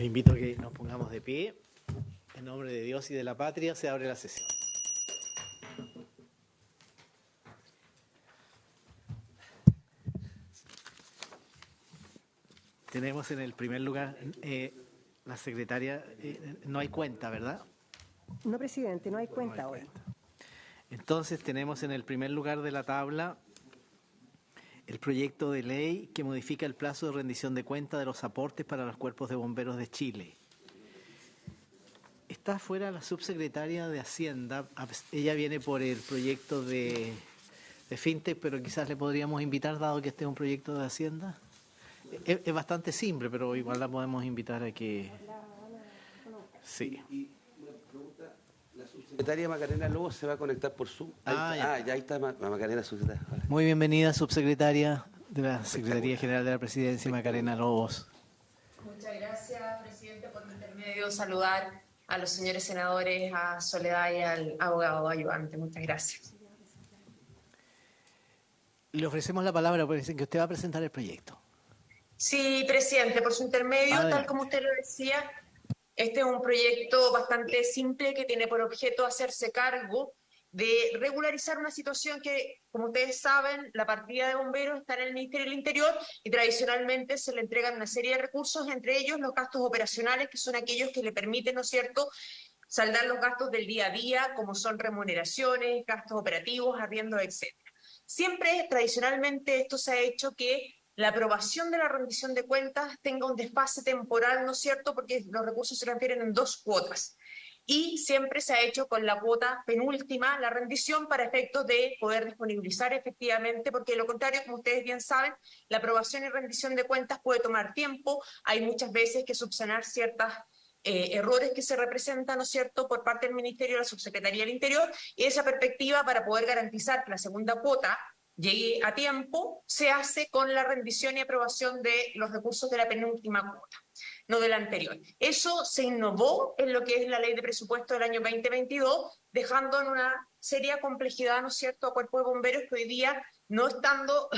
invito a que nos pongamos de pie. En nombre de Dios y de la patria se abre la sesión. Tenemos en el primer lugar la secretaria. No hay cuenta, ¿verdad? No, presidente, no hay cuenta hoy. Entonces tenemos en el primer lugar de la tabla el proyecto de ley que modifica el plazo de rendición de cuenta de los aportes para los cuerpos de bomberos de Chile. Está afuera la subsecretaria de Hacienda. Ella viene por el proyecto de FinTech, pero quizás le podríamos invitar, dado que este es un proyecto de Hacienda. Es bastante simple, pero igual la podemos invitar a que... Sí. Y una pregunta, ¿la subsecretaria Macarena Lobos se va a conectar por Zoom? Ya está Macarena, subsecretaria. Vale. Muy bienvenida, subsecretaria de la Secretaría General de la Presidencia, Macarena Lobos. Muchas gracias, presidente, por mi intermedio saludar a los señores senadores, a Soledad y al abogado ayudante. Muchas gracias. Le ofrecemos la palabra porque dicen que usted va a presentar el proyecto. Sí, presidente, por su intermedio, Adelante. tal como usted lo decía, este es un proyecto bastante simple que tiene por objeto hacerse cargo de regularizar una situación que, como ustedes saben, la partida de bomberos está en el Ministerio del Interior y tradicionalmente se le entregan una serie de recursos, entre ellos los gastos operacionales, que son aquellos que le permiten, ¿no es cierto?, saldar los gastos del día a día, como son remuneraciones, gastos operativos, arriendos, etc. Siempre, tradicionalmente, esto se ha hecho que la aprobación de la rendición de cuentas tenga un desfase temporal, ¿no es cierto?, porque los recursos se transfieren en 2 cuotas. Y siempre se ha hecho con la cuota penúltima, la rendición, para efectos de poder disponibilizar efectivamente, porque de lo contrario, como ustedes bien saben, la aprobación y rendición de cuentas puede tomar tiempo, hay muchas veces que subsanar ciertas errores que se representan, ¿no es cierto?, por parte del Ministerio de la Subsecretaría del Interior, y esa perspectiva, para poder garantizar que la segunda cuota llegue a tiempo, se hace con la rendición y aprobación de los recursos de la penúltima cuota, no de la anterior. Eso se innovó en lo que es la ley de presupuesto del año 2022, dejando en una seria complejidad, ¿no es cierto?, a Cuerpo de Bomberos que hoy día, no estando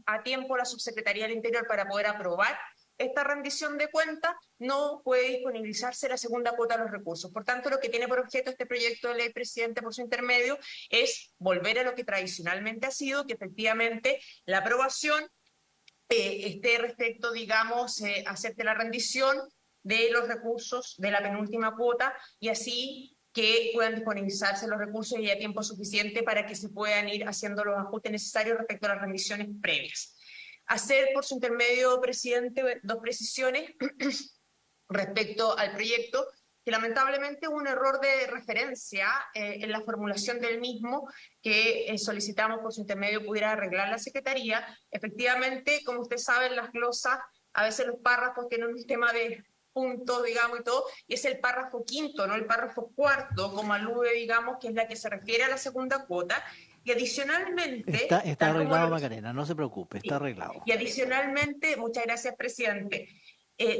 a tiempo la Subsecretaría del Interior para poder aprobar esta rendición de cuentas, no puede disponibilizarse la segunda cuota de los recursos. Por tanto, lo que tiene por objeto este proyecto de ley, presidente, por su intermedio, es volver a lo que tradicionalmente ha sido, que efectivamente la aprobación esté respecto, digamos, hacerte la rendición de los recursos de la penúltima cuota y así que puedan disponibilizarse los recursos y haya tiempo suficiente para que se puedan ir haciendo los ajustes necesarios respecto a las rendiciones previas. Hacer, por su intermedio, presidente, 2 precisiones respecto al proyecto, que lamentablemente hubo un error de referencia en la formulación del mismo, que solicitamos por su intermedio pudiera arreglar la Secretaría. Efectivamente, como usted sabe, en las glosas, a veces los párrafos tienen un sistema de puntos, digamos, y todo, y es el párrafo quinto, no el párrafo cuarto, como alude, digamos, que es la que se refiere a la segunda cuota, y adicionalmente... Está arreglado, Macarena, no se preocupe, está arreglado. Y adicionalmente, muchas gracias, presidente,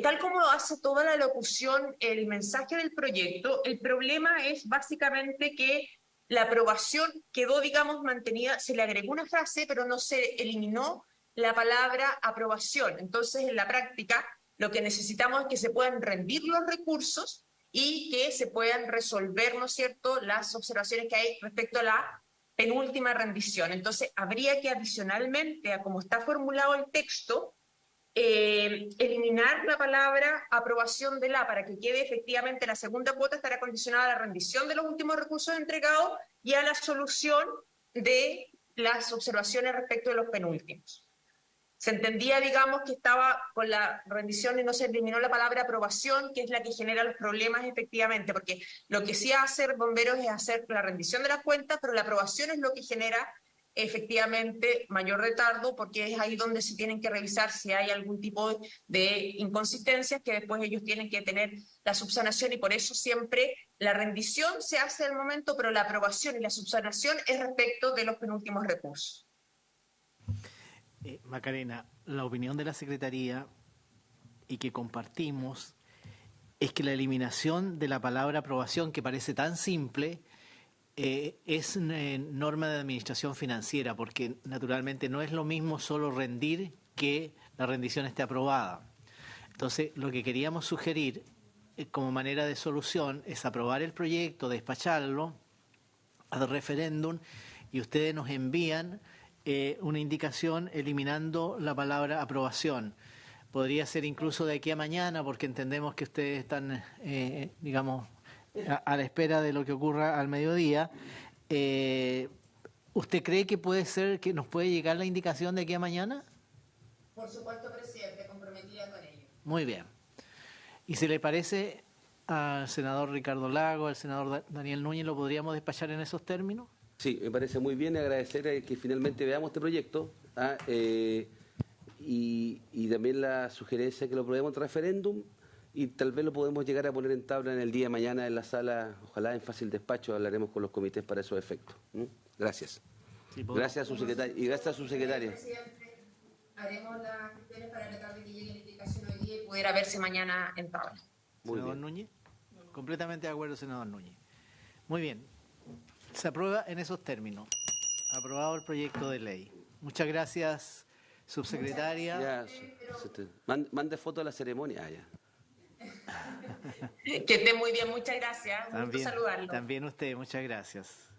tal como lo hace toda la locución, el mensaje del proyecto, el problema es básicamente que la aprobación quedó, digamos, mantenida, se le agregó una frase, pero no se eliminó la palabra aprobación. Entonces, en la práctica, lo que necesitamos es que se puedan rendir los recursos y que se puedan resolver, ¿no es cierto?, las observaciones que hay respecto a la penúltima rendición. Entonces, habría que adicionalmente, a como está formulado el texto, eliminar la palabra aprobación de la, para que quede efectivamente la segunda cuota estará condicionada a la rendición de los últimos recursos entregados y a la solución de las observaciones respecto de los penúltimos. Se entendía, digamos, que estaba con la rendición y no se eliminó la palabra aprobación, que es la que genera los problemas efectivamente, porque lo que sí hace Bomberos es hacer la rendición de las cuentas, pero la aprobación es lo que genera efectivamente mayor retardo, porque es ahí donde se tienen que revisar si hay algún tipo de inconsistencias que después ellos tienen que tener la subsanación, y por eso siempre la rendición se hace al momento, pero la aprobación y la subsanación es respecto de los penúltimos recursos. Macarena, la opinión de la Secretaría y que compartimos es que la eliminación de la palabra aprobación, que parece tan simple, es norma de administración financiera, porque naturalmente no es lo mismo solo rendir que la rendición esté aprobada. Entonces, lo que queríamos sugerir como manera de solución es aprobar el proyecto, despacharlo al referéndum y ustedes nos envían una indicación eliminando la palabra aprobación. Podría ser incluso de aquí a mañana, porque entendemos que ustedes están, digamos, a la espera de lo que ocurra al mediodía. ¿Usted cree que puede ser que nos puede llegar la indicación de aquí a mañana? Por supuesto, presidente, comprometida con ello. Muy bien. Y si le parece al senador Ricardo Lago, al senador Daniel Núñez, ¿lo podríamos despachar en esos términos? Sí, me parece muy bien, agradecer que finalmente veamos este proyecto y también la sugerencia que lo aprobemos en referéndum y tal vez lo podemos llegar a poner en tabla en el día de mañana en la sala, ojalá en fácil despacho, hablaremos con los comités para esos efectos. Gracias. Sí, gracias a su secretaria y gracias a su secretaria. Haremos las gestiones para tratar de que llegue la indicación hoy día y pudiera verse mañana en tabla. Senador Núñez. Completamente de acuerdo, senador Núñez. Muy bien. Se aprueba en esos términos. Aprobado el proyecto de ley. Muchas gracias, subsecretaria. Ya, mande foto de la ceremonia. Ya. Que esté muy bien, muchas gracias. Un gusto saludarlo. También usted, muchas gracias.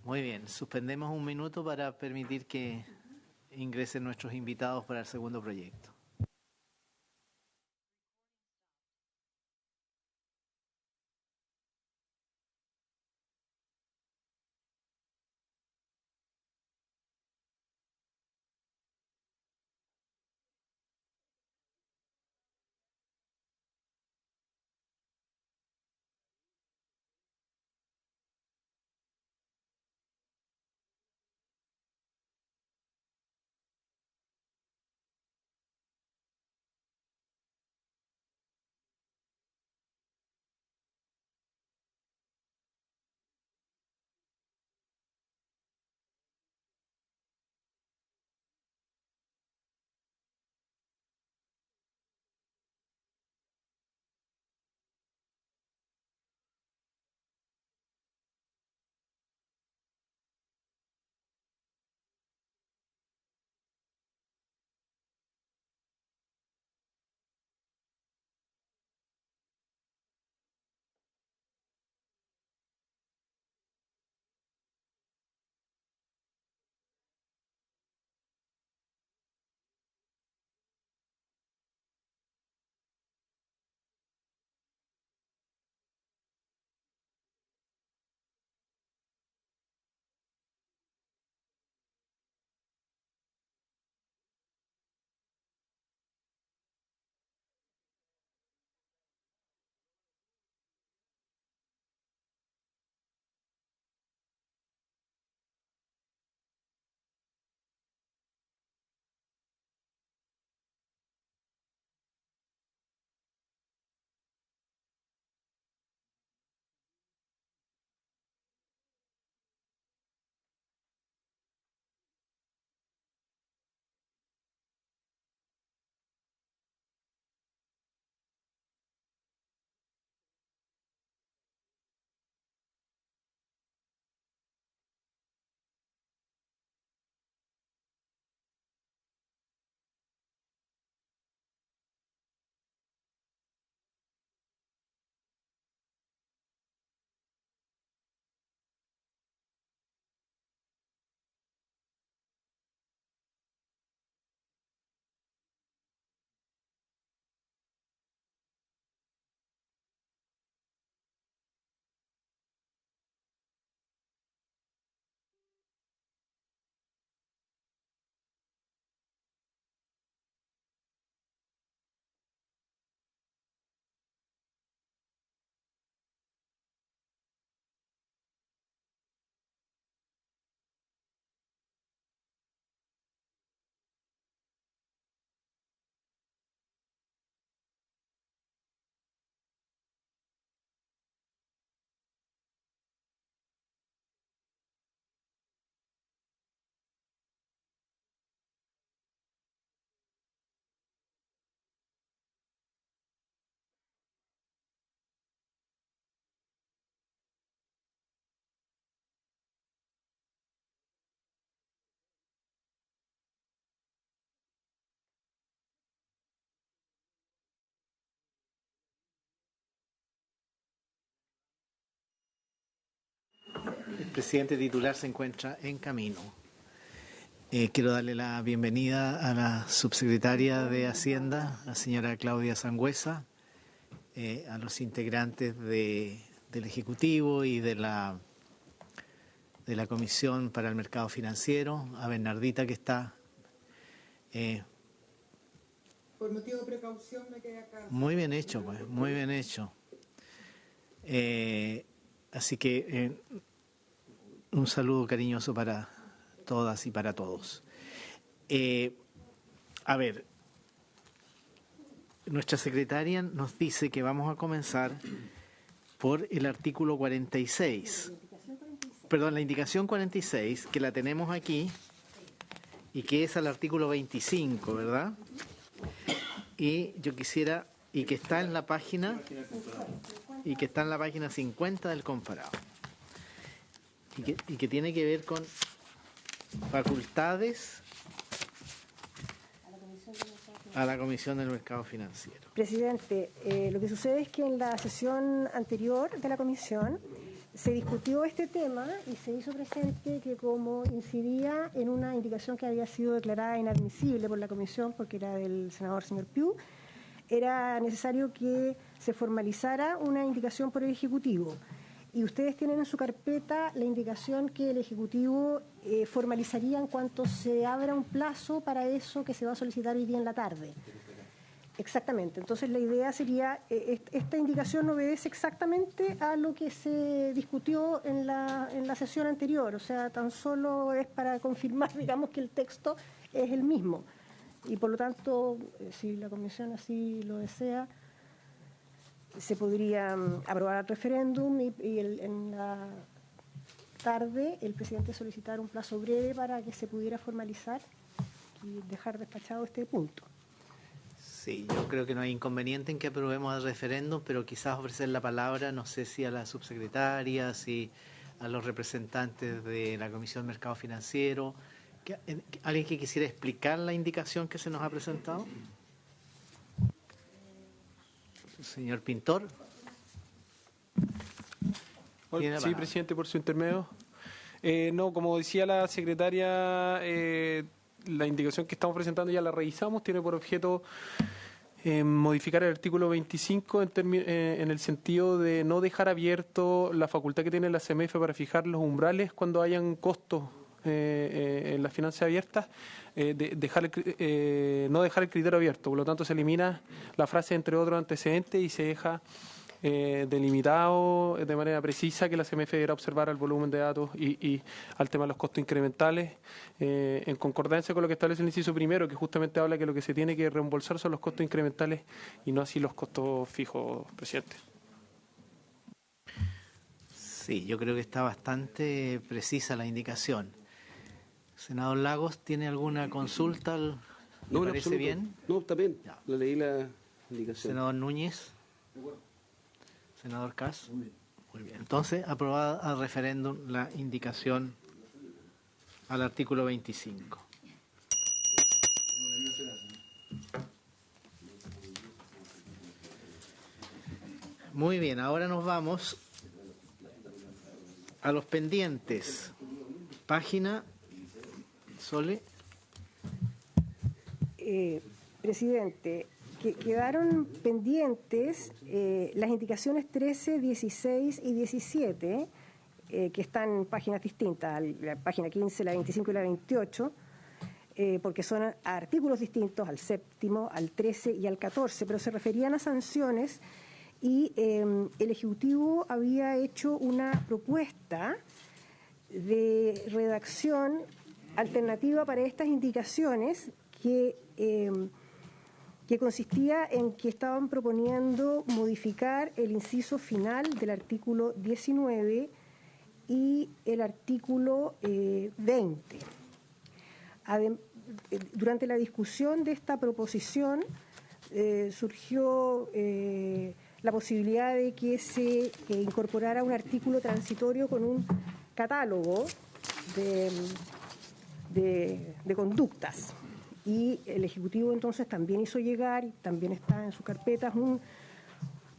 Muy bien, suspendemos un minuto para permitir que ingresen nuestros invitados para el segundo proyecto. el presidente titular se encuentra en camino. Quiero darle la bienvenida a la subsecretaria de Hacienda, la señora Claudia Sangüesa, a los integrantes del Ejecutivo y de la Comisión para el Mercado Financiero, a Bernardita que está. Por motivo de precaución me quedé acá. Muy bien hecho, pues, muy bien hecho. Así que un saludo cariñoso para todas y para todos. A ver, nuestra secretaria nos dice que vamos a comenzar por el artículo 46. Perdón, la indicación 46, que la tenemos aquí y que es al artículo 25, ¿verdad? Y yo quisiera, y que está en la página 50 del comparado. Y que tiene que ver con facultades a la Comisión del Mercado Financiero. Presidente, lo que sucede es que en la sesión anterior de la comisión se discutió este tema y se hizo presente que como incidía en una indicación que había sido declarada inadmisible por la comisión porque era del senador señor Piu, era necesario que se formalizara una indicación por el Ejecutivo. Y ustedes tienen en su carpeta la indicación que el Ejecutivo formalizaría en cuanto se abra un plazo para eso que se va a solicitar hoy día en la tarde. Exactamente. Entonces la idea sería, esta indicación obedece exactamente a lo que se discutió en la sesión anterior. O sea, tan solo es para confirmar, digamos, que el texto es el mismo. Y por lo tanto, si la Comisión así lo desea, se podría aprobar el referéndum y en la tarde el presidente solicitar un plazo breve para que se pudiera formalizar y dejar despachado este punto. Sí, yo creo que no hay inconveniente en que aprobemos el referéndum, pero quizás ofrecer la palabra, no sé si a la subsecretaria, si a los representantes de la Comisión de Mercado Financiero. ¿Alguien que quisiera explicar la indicación que se nos ha presentado? Señor Pintor. Sí, presidente, por su intermedio. No, como decía la secretaria, la indicación que estamos presentando ya la revisamos, tiene por objeto modificar el artículo 25 en el sentido de no dejar abierto la facultad que tiene la CMF para fijar los umbrales cuando hayan costos en las finanzas abiertas, no dejar el criterio abierto. Por lo tanto, se elimina la frase entre otros antecedentes y se deja delimitado de manera precisa que la CMF deberá observar al volumen de datos y al tema de los costos incrementales, en concordancia con lo que establece el inciso primero, que justamente habla que lo que se tiene que reembolsar son los costos incrementales y no así los costos fijos, presidente. Sí, yo creo que está bastante precisa la indicación. Senador Lagos, ¿tiene alguna consulta? ¿Le parece bien? No, está bien. Ya. Le leí la indicación. Senador Núñez. Senador Kass. Muy bien. Entonces, aprobada al referéndum la indicación al artículo 25. Muy bien, ahora nos vamos a los pendientes. Página, Sole. Presidente, quedaron pendientes las indicaciones 13, 16 y 17, que están en páginas distintas, la página 15, la 25 y la 28, porque son artículos distintos, al séptimo, al 13 y al 14, pero se referían a sanciones y el Ejecutivo había hecho una propuesta de redacción alternativa para estas indicaciones que consistía en que estaban proponiendo modificar el inciso final del artículo 19 y el artículo 20. Durante la discusión de esta proposición surgió la posibilidad de que se incorporara un artículo transitorio con un catálogo de conductas. Y el Ejecutivo entonces también hizo llegar, y también está en sus carpetas,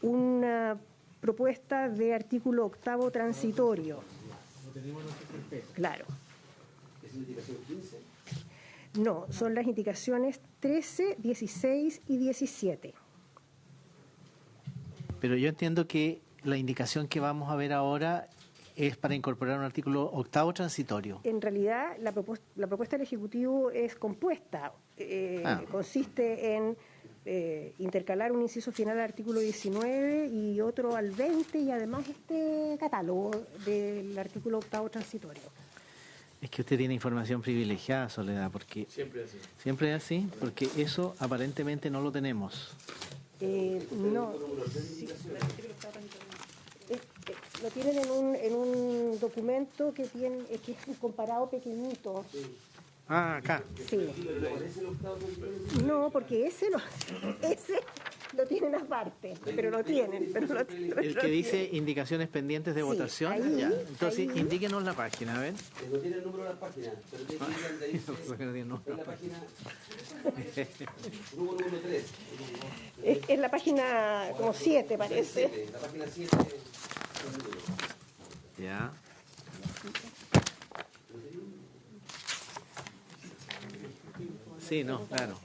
una propuesta de artículo octavo transitorio. Claro. ¿Es la indicación 15? No, son las indicaciones 13, 16 y 17. Pero yo entiendo que la indicación que vamos a ver ahora es para incorporar un artículo octavo transitorio. En realidad, la propuesta del Ejecutivo es compuesta. Consiste en intercalar un inciso final al artículo 19 y otro al 20, y además este catálogo del artículo octavo transitorio. Es que usted tiene información privilegiada, Soledad, porque Siempre así. siempre es así, porque eso aparentemente no lo tenemos. No. Lo tienen en un documento que es un comparado pequeñito. Ah, acá. Sí. No, porque ese lo tienen aparte, pero lo tienen. El que dice indicaciones pendientes de Sí, votación. ahí, Ya. Entonces, ahí. indíquenos la página, a ver. No tiene el número de la página, pero tiene que ir donde dice, No tiene número. en la página número 3. Es la página como 7, parece. La página 7. Ya. Sí, no, claro.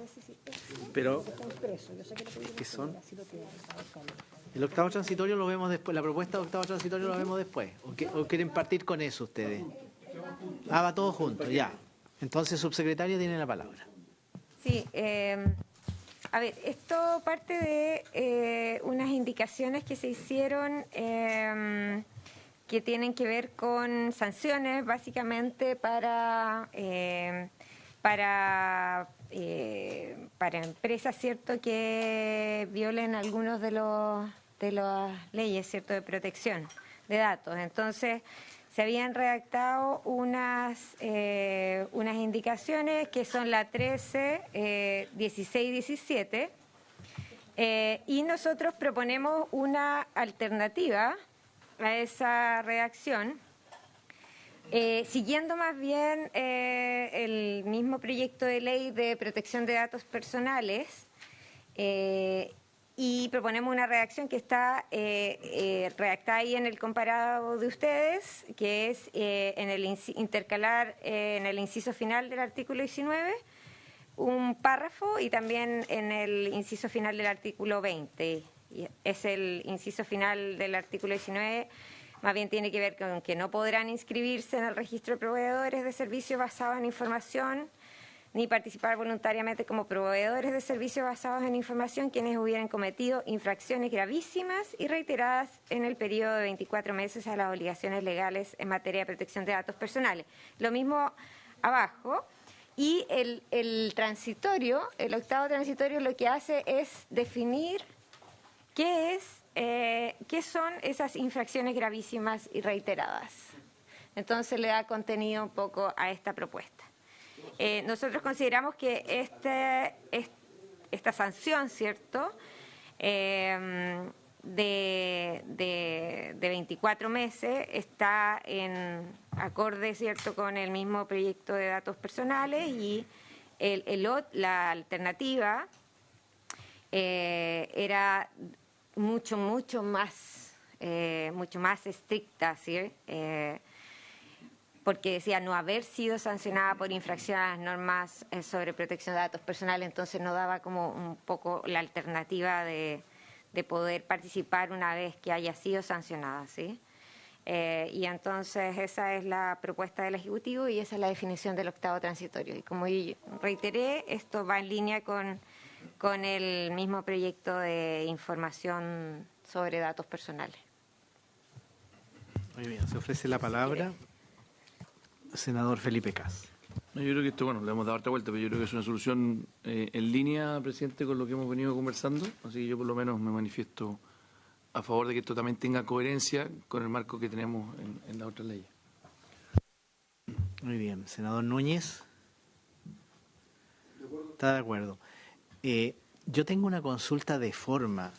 Pero, Está impreso, yo sé que lo pedí, ¿qué son? así lo tienen, está buscando. El octavo transitorio lo vemos después. La propuesta de octavo transitorio lo vemos después. ¿O quieren partir con eso ustedes? Ah, va todo junto, ya. Entonces, subsecretaria tiene la palabra. Sí, a ver, esto parte de unas indicaciones que se hicieron que tienen que ver con sanciones, básicamente para empresas, cierto, que violen algunos de las leyes, cierto, de protección de datos. Entonces, se habían redactado unas indicaciones que son la 13, 16 y 17, y nosotros proponemos una alternativa a esa redacción, siguiendo más bien el mismo proyecto de ley de protección de datos personales, y proponemos una redacción que está redactada ahí en el comparado de ustedes, que es en el intercalar en el inciso final del artículo 19 un párrafo, y también en el inciso final del artículo 20. Y es el inciso final del artículo 19, más bien tiene que ver con que no podrán inscribirse en el registro de proveedores de servicios basados en información ni participar voluntariamente como proveedores de servicios basados en información quienes hubieran cometido infracciones gravísimas y reiteradas en el periodo de 24 meses a las obligaciones legales en materia de protección de datos personales. Lo mismo abajo. Y el transitorio, el octavo transitorio, lo que hace es definir qué son esas infracciones gravísimas y reiteradas. Entonces le da contenido un poco a esta propuesta. Nosotros consideramos que esta sanción, ¿cierto?, de 24 meses está en acorde, ¿cierto?, con el mismo proyecto de datos personales, y la alternativa era mucho más estricta, ¿sí? Porque decía no haber sido sancionada por infracción a las normas sobre protección de datos personales, entonces no daba como un poco la alternativa de poder participar una vez que haya sido sancionada, ¿sí? Y entonces esa es la propuesta del Ejecutivo y esa es la definición del octavo transitorio. Y como reiteré, esto va en línea con el mismo proyecto de información sobre datos personales. Muy bien, se ofrece la palabra. Senador Felipe Cas. No, yo creo que esto, bueno, le hemos dado harta vuelta, pero yo creo que es una solución en línea, presidente, con lo que hemos venido conversando. Así que yo por lo menos me manifiesto a favor de que esto también tenga coherencia con el marco que tenemos en las otras leyes. Muy bien. Senador Núñez. ¿Está de acuerdo? Yo tengo una consulta de forma.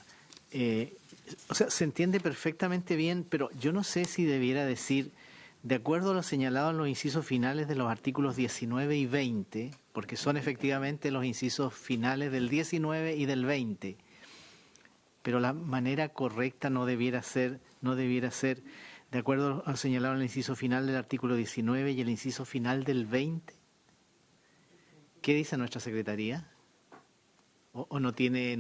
O sea, se entiende perfectamente bien, pero yo no sé si debiera decir, de acuerdo a lo señalado en los incisos finales de los artículos 19 y 20, porque son efectivamente los incisos finales del 19 y del 20, pero la manera correcta no debiera ser de acuerdo al señalado en el inciso final del artículo 19 y el inciso final del 20? ¿Qué dice nuestra Secretaría? ¿O no tiene,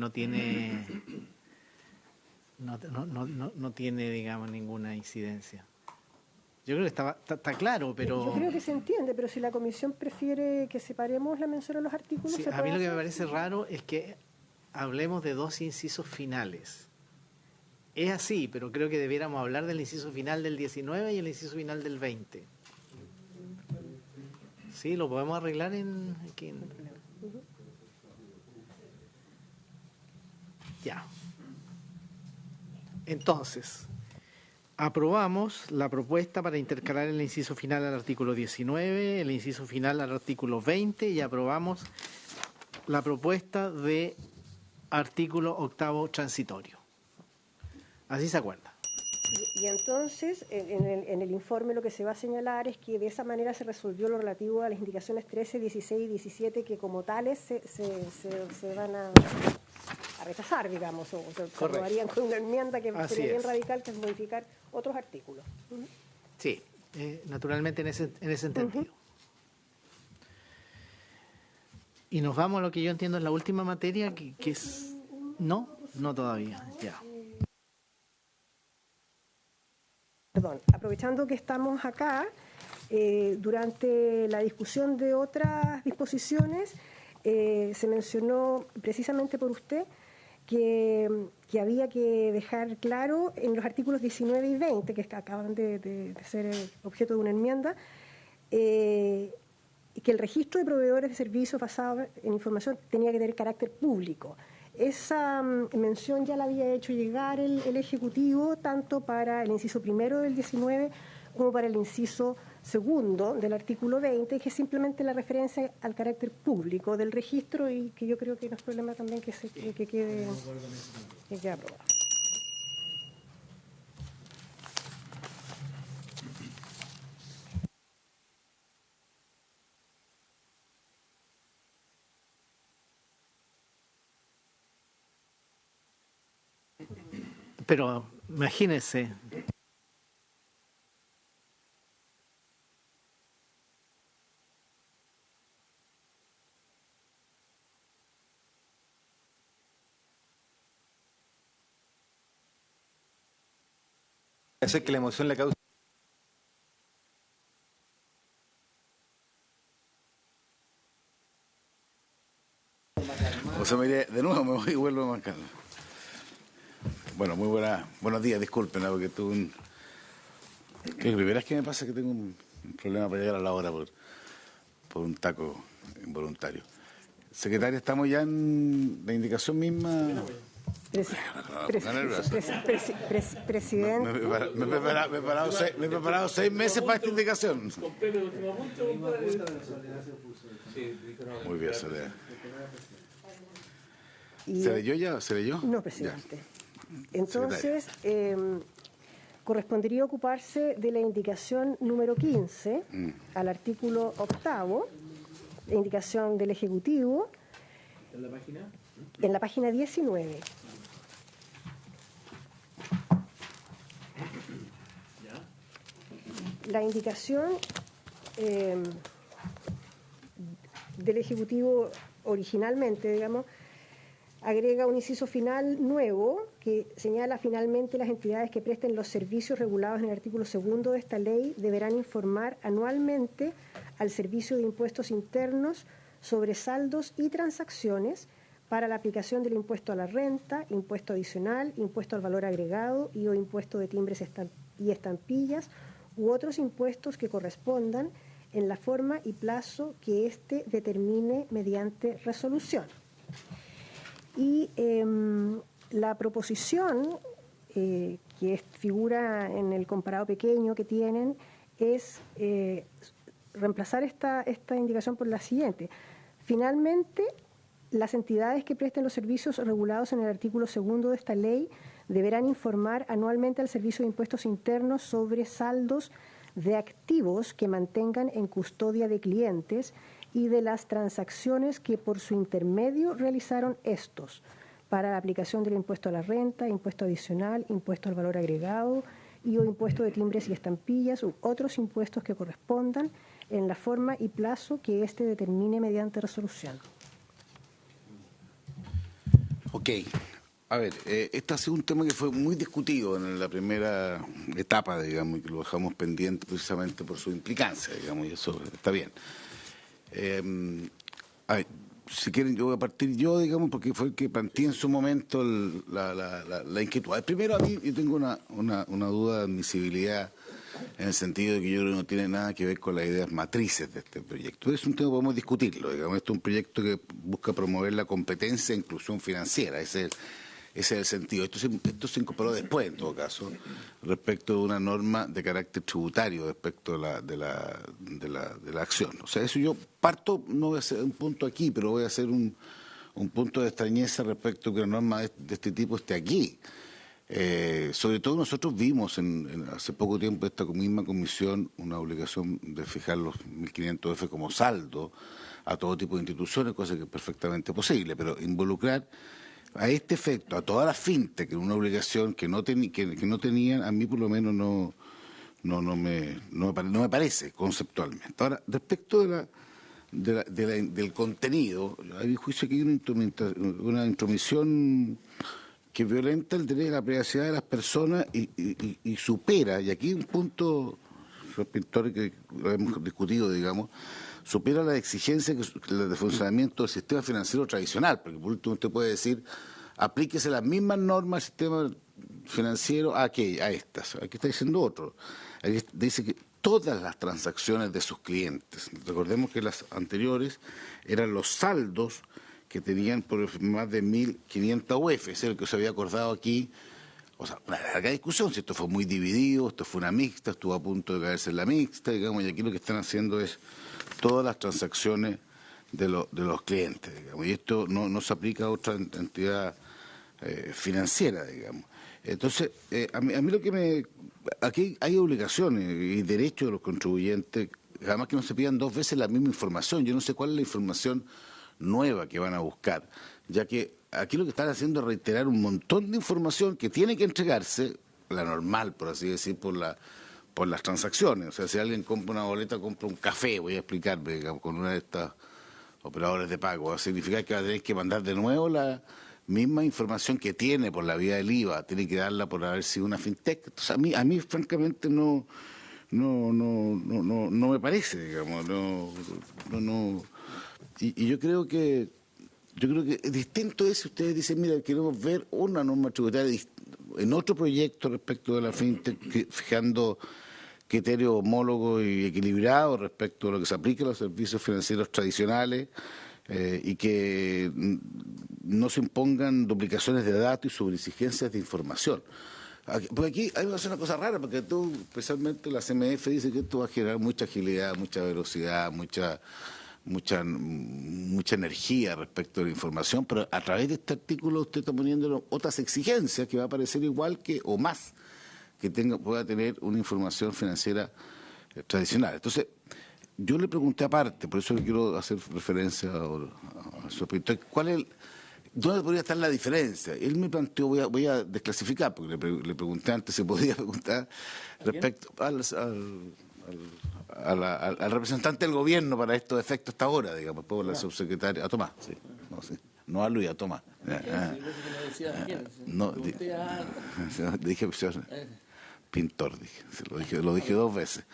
digamos, ninguna incidencia? Yo creo que está claro, pero... Yo creo que se entiende, pero si la comisión prefiere que separemos la mención a los artículos... Sí, a mí lo que me parece raro es que hablemos de dos incisos finales. Es así, pero creo que debiéramos hablar del inciso final del 19 y el inciso final del 20. Sí, lo podemos arreglar aquí en... Ya. Entonces, aprobamos la propuesta para intercalar el inciso final al artículo 19, el inciso final al artículo 20 y aprobamos la propuesta de artículo 8º transitorio. Así se acuerda. Y entonces, en el informe lo que se va a señalar es que de esa manera se resolvió lo relativo a las indicaciones 13, 16 y 17 que como tales se van a rechazar, digamos, o se aprobarían con una enmienda que sería bien radical, que es modificar otros artículos. Sí, naturalmente en ese sentido. Y nos vamos a lo que yo entiendo es la última materia, que es... No todavía, ya. Perdón, aprovechando que estamos acá, durante la discusión de otras disposiciones, se mencionó precisamente por usted que había que dejar claro en los artículos 19 y 20, que acaban de ser objeto de una enmienda, que el registro de proveedores de servicios basado en información tenía que tener carácter público. Esa mención ya la había hecho llegar el Ejecutivo tanto para el inciso primero del 19 como para el inciso segundo del artículo 20, que es simplemente la referencia al carácter público del registro y que yo creo que no es problema también que quede aprobado. Pero imagínense. Eso es que la emoción le causa. O sea, de nuevo me voy y vuelvo a marcar. Bueno, buenos días, disculpen, ¿no? Porque tuve un... Que la primera vez que me pasa que tengo un problema para llegar a la hora por un taco involuntario. Secretaria, ¿estamos ya en la indicación misma? Presidente. Me he preparado 6 meses para esta indicación. Muy bien, Soledad. ¿Seré yo ya? ¿Seré yo? No, presidente. Entonces, correspondería ocuparse de la indicación número 15 al artículo 8º, la indicación del Ejecutivo. ¿En la página? En la página 19. La indicación del Ejecutivo originalmente, digamos, agrega un inciso final nuevo que señala finalmente las entidades que presten los servicios regulados en el artículo 2 de esta ley deberán informar anualmente al Servicio de Impuestos Internos sobre saldos y transacciones para la aplicación del impuesto a la renta, impuesto adicional, impuesto al valor agregado y o impuesto de timbres y estampillas u otros impuestos que correspondan en la forma y plazo que éste determine mediante resolución. Y la proposición que figura en el comparado pequeño que tienen es reemplazar esta indicación por la siguiente. Finalmente, las entidades que presten los servicios regulados en el artículo 2 de esta ley deberán informar anualmente al Servicio de Impuestos Internos sobre saldos de activos que mantengan en custodia de clientes y de las transacciones que por su intermedio realizaron estos para la aplicación del impuesto a la renta, impuesto adicional, impuesto al valor agregado y o impuesto de timbres y estampillas u otros impuestos que correspondan en la forma y plazo que éste determine mediante resolución. Ok. A ver, este ha sido un tema que fue muy discutido en la primera etapa, digamos, y que lo dejamos pendiente precisamente por su implicancia, digamos, y eso está bien. A ver, si quieren, yo voy a partir yo, digamos, porque fue el que planteé en su momento la inquietud. Primero, a mí yo tengo una duda de admisibilidad en el sentido de que yo creo que no tiene nada que ver con las ideas matrices de este proyecto. Es un tema que podemos discutirlo, digamos. Este es un proyecto que busca promover la competencia e inclusión financiera. Ese es el sentido. Esto se incorporó después, en todo caso, respecto de una norma de carácter tributario respecto de la acción. O sea, eso yo parto, no voy a hacer un punto aquí, pero voy a hacer un punto de extrañeza respecto a que una norma de este tipo esté aquí. Sobre todo nosotros vimos hace poco tiempo esta misma comisión una obligación de fijar los 1.500 F como saldo a todo tipo de instituciones, cosa que es perfectamente posible, pero involucrar a este efecto a todas las fintech en una obligación que no tenían, a mí por lo menos no me parece conceptualmente. Ahora, respecto del contenido, a mi juicio aquí hay una intromisión que violenta el derecho a la privacidad de las personas y supera, y aquí un punto, señor Pintor, que lo hemos discutido, digamos, supera las exigencias de funcionamiento del sistema financiero tradicional, porque por último usted puede decir, aplíquese las mismas normas al sistema financiero a estas. Aquí está diciendo otro. Aquí dice que todas las transacciones de sus clientes, recordemos que las anteriores eran los saldos que tenían por más de 1.500 UF, es el que se había acordado aquí. O sea, una larga discusión, si esto fue muy dividido, esto fue una mixta, estuvo a punto de caerse en la mixta, digamos, y aquí lo que están haciendo es todas las transacciones de los clientes, digamos, y esto no se aplica a otra entidad financiera, digamos. Entonces, a mí lo que aquí hay obligaciones y derechos de los contribuyentes, además que no se pidan dos veces la misma información. Yo no sé cuál es la información nueva que van a buscar, ya que aquí lo que están haciendo es reiterar un montón de información que tiene que entregarse, la normal, por así decir, por las transacciones. O sea, si alguien compra una boleta, compra un café, voy a explicarme, digamos, con una de estas operadores de pago, va a significar que va a tener que mandar de nuevo la misma información que tiene por la vía del IVA, tiene que darla por haber sido una fintech. Entonces, a mí francamente no me parece, digamos, y yo creo que distinto es si ustedes dicen, mira, queremos ver una norma tributaria en otro proyecto respecto de la fintech, fijando criterios homólogos y equilibrados respecto a lo que se aplica a los servicios financieros tradicionales, y que no se impongan duplicaciones de datos y sobreexigencias de información. Porque aquí hay una cosa rara, porque tú, especialmente la CMF, dice que esto va a generar mucha agilidad, mucha velocidad, mucha energía respecto de la información, pero a través de este artículo usted está poniendo otras exigencias que va a parecer igual que o más que pueda tener una información financiera tradicional. Entonces, yo le pregunté aparte, por eso le quiero hacer referencia a su opinión, ¿dónde podría estar la diferencia? Él me planteó, voy a desclasificar, porque le pregunté antes si podía preguntar respecto al representante del gobierno para estos efectos hasta ahora, digamos, por la subsecretaria, a Tomás, sí, no a Luis, a Tomás. No, dije Pintor, lo dije dos veces.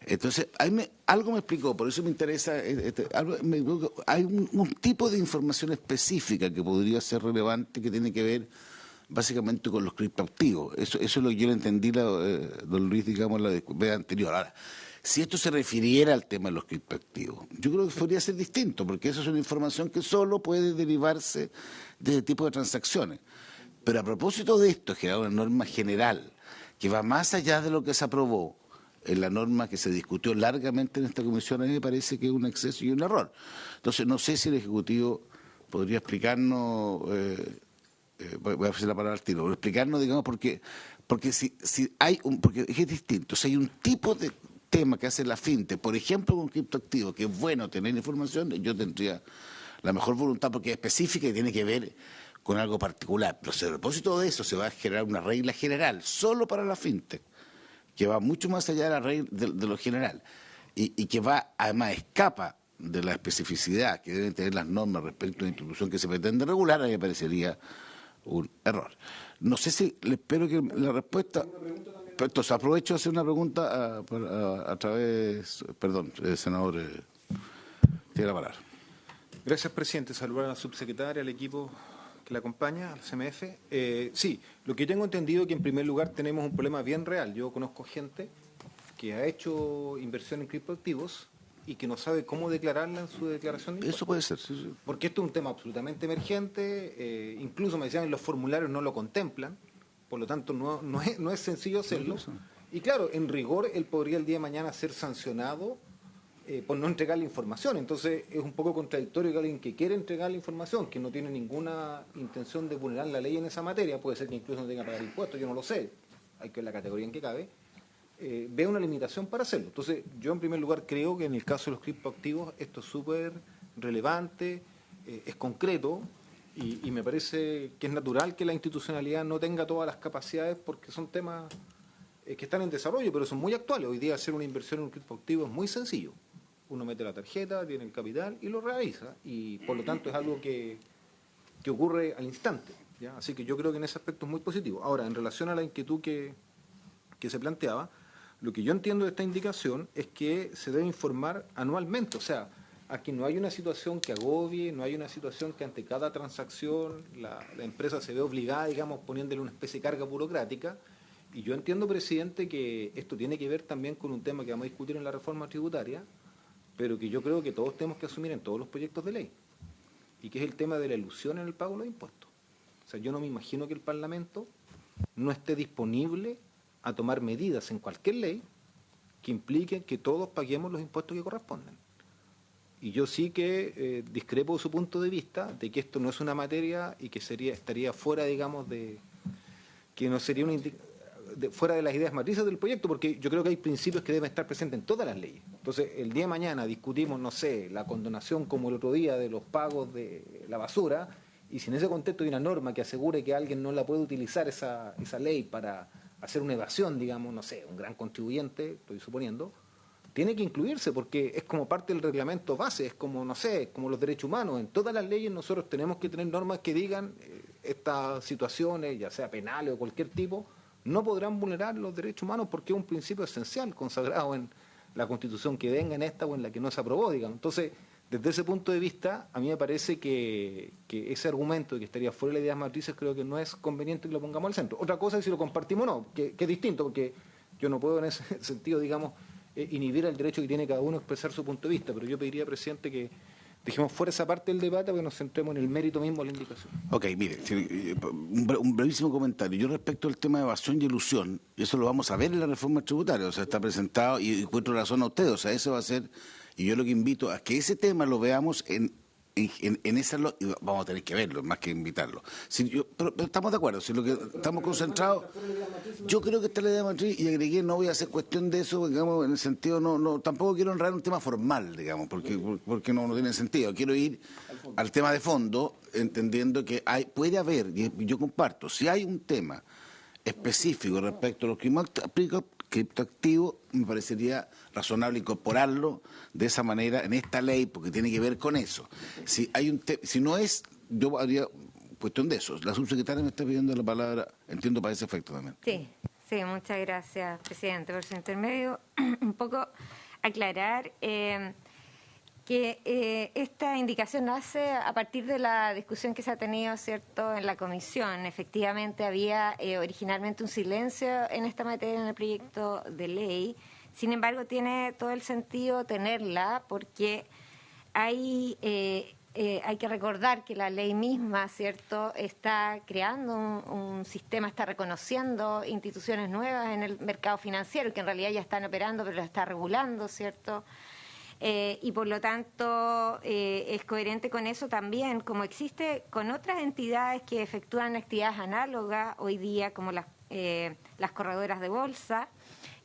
Entonces, algo me explicó, por eso me interesa, hay un tipo de información específica que podría ser relevante, que tiene que ver básicamente con los criptoactivos. Eso es lo que yo le entendí, don Luis, digamos, la vez anterior. Ahora, si esto se refiriera al tema de los criptoactivos, yo creo que podría ser distinto, porque eso es una información que solo puede derivarse de ese tipo de transacciones. Pero a propósito de esto, es una norma general que va más allá de lo que se aprobó en la norma que se discutió largamente en esta comisión. A mí me parece que es un exceso y un error. Entonces, no sé si el Ejecutivo podría explicarnos, voy a hacer la palabra al tiro, pero explicarnos, digamos, porque si hay porque es distinto, si hay un tipo de tema que hace la fintech, por ejemplo, con criptoactivos, que es bueno tener información, yo tendría la mejor voluntad porque es específica y tiene que ver con algo particular. Pero a propósito de eso se va a generar una regla general solo para la fintech, que va mucho más allá de la regla de lo general y que va, además, escapa de la especificidad que deben tener las normas respecto a la institución que se pretende regular. A mí me parecería un error. No sé si, le espero que la respuesta... Entonces, aprovecho de hacer una pregunta a través... Perdón, senador, tiene la palabra. Gracias, presidente. Saludar a la subsecretaria, al equipo que la acompaña, al CMF. Sí, lo que tengo entendido es que en primer lugar tenemos un problema bien real. Yo conozco gente que ha hecho inversión en criptoactivos y que no sabe cómo declararla en su declaración de impuestos. Eso puede ser, sí. Porque esto es un tema absolutamente emergente, incluso me decían en los formularios no lo contemplan, por lo tanto no es sencillo hacerlo. Y claro, en rigor él podría el día de mañana ser sancionado por no entregar la información. Entonces es un poco contradictorio que alguien que quiere entregar la información, que no tiene ninguna intención de vulnerar la ley en esa materia, puede ser que incluso no tenga que pagar impuestos, yo no lo sé, hay que ver la categoría en que cabe, ve una limitación para hacerlo. Entonces, yo en primer lugar creo que en el caso de los criptoactivos esto es súper relevante, es concreto y me parece que es natural que la institucionalidad no tenga todas las capacidades porque son temas que están en desarrollo, pero son muy actuales. Hoy día hacer una inversión en un criptoactivo es muy sencillo. Uno mete la tarjeta, tiene el capital y lo realiza y por lo tanto es algo que ocurre al instante, ¿ya? Así que yo creo que en ese aspecto es muy positivo. Ahora, en relación a la inquietud que se planteaba, lo que yo entiendo de esta indicación es que se debe informar anualmente, o sea, aquí no hay una situación que agobie, no hay una situación que ante cada transacción la empresa se ve obligada, digamos, poniéndole una especie de carga burocrática. Y yo entiendo, presidente, que esto tiene que ver también con un tema que vamos a discutir en la reforma tributaria, pero que yo creo que todos tenemos que asumir en todos los proyectos de ley, y que es el tema de la elusión en el pago de los impuestos. O sea, yo no me imagino que el Parlamento no esté disponible a tomar medidas en cualquier ley que impliquen que todos paguemos los impuestos que corresponden. Y yo sí que discrepo de su punto de vista de que esto no es una materia y que estaría fuera, digamos, que no sería fuera de las ideas matrices del proyecto, porque yo creo que hay principios que deben estar presentes en todas las leyes. Entonces, el día de mañana discutimos, no sé, la condonación como el otro día de los pagos de la basura, y si en ese contexto hay una norma que asegure que alguien no la puede utilizar esa ley para hacer una evasión, digamos, no sé, un gran contribuyente, estoy suponiendo, tiene que incluirse porque es como parte del reglamento base, es como, no sé, como los derechos humanos. En todas las leyes nosotros tenemos que tener normas que digan estas situaciones, ya sea penales o cualquier tipo, no podrán vulnerar los derechos humanos porque es un principio esencial consagrado en la Constitución que venga en esta o en la que no se aprobó, digamos. Entonces, desde ese punto de vista, a mí me parece que ese argumento de que estaría fuera de las ideas matrices creo que no es conveniente que lo pongamos al centro. Otra cosa es si lo compartimos o no, que es distinto, porque yo no puedo en ese sentido, digamos, inhibir el derecho que tiene cada uno a expresar su punto de vista, pero yo pediría, presidente, que dejemos fuera esa parte del debate para que nos centremos en el mérito mismo de la indicación. Ok, mire, un brevísimo comentario. Yo respecto al tema de evasión y elusión, eso lo vamos a ver en la reforma tributaria, o sea, está presentado y encuentro razón a ustedes, o sea, eso va a ser... Y yo lo que invito a que ese tema lo veamos en esa... Vamos a tener que verlo, más que invitarlo. Pero estamos de acuerdo, si lo que estamos concentrados... Yo creo que está la idea matriz y agregué, no voy a hacer cuestión de eso, digamos, en el sentido, tampoco quiero enredar un tema formal, digamos, porque no tiene sentido. Quiero ir al tema de fondo, entendiendo que puede haber, y yo comparto, si hay un tema específico respecto a los criptoactivos, me parecería razonable incorporarlo de esa manera en esta ley, porque tiene que ver con eso. Si no es, yo haría cuestión de eso. La subsecretaria me está pidiendo la palabra, entiendo, para ese efecto también. Sí, muchas gracias, presidente, por su intermedio. Un poco aclarar que esta indicación nace a partir de la discusión que se ha tenido, ¿cierto?, en la comisión. Efectivamente, había originalmente un silencio en esta materia en el proyecto de ley. Sin embargo, tiene todo el sentido tenerla porque hay que recordar que la ley misma, ¿cierto?, está creando un sistema, está reconociendo instituciones nuevas en el mercado financiero que en realidad ya están operando, pero la está regulando, ¿cierto?, y por lo tanto es coherente con eso también, como existe con otras entidades que efectúan actividades análogas hoy día, como las corredoras de bolsa,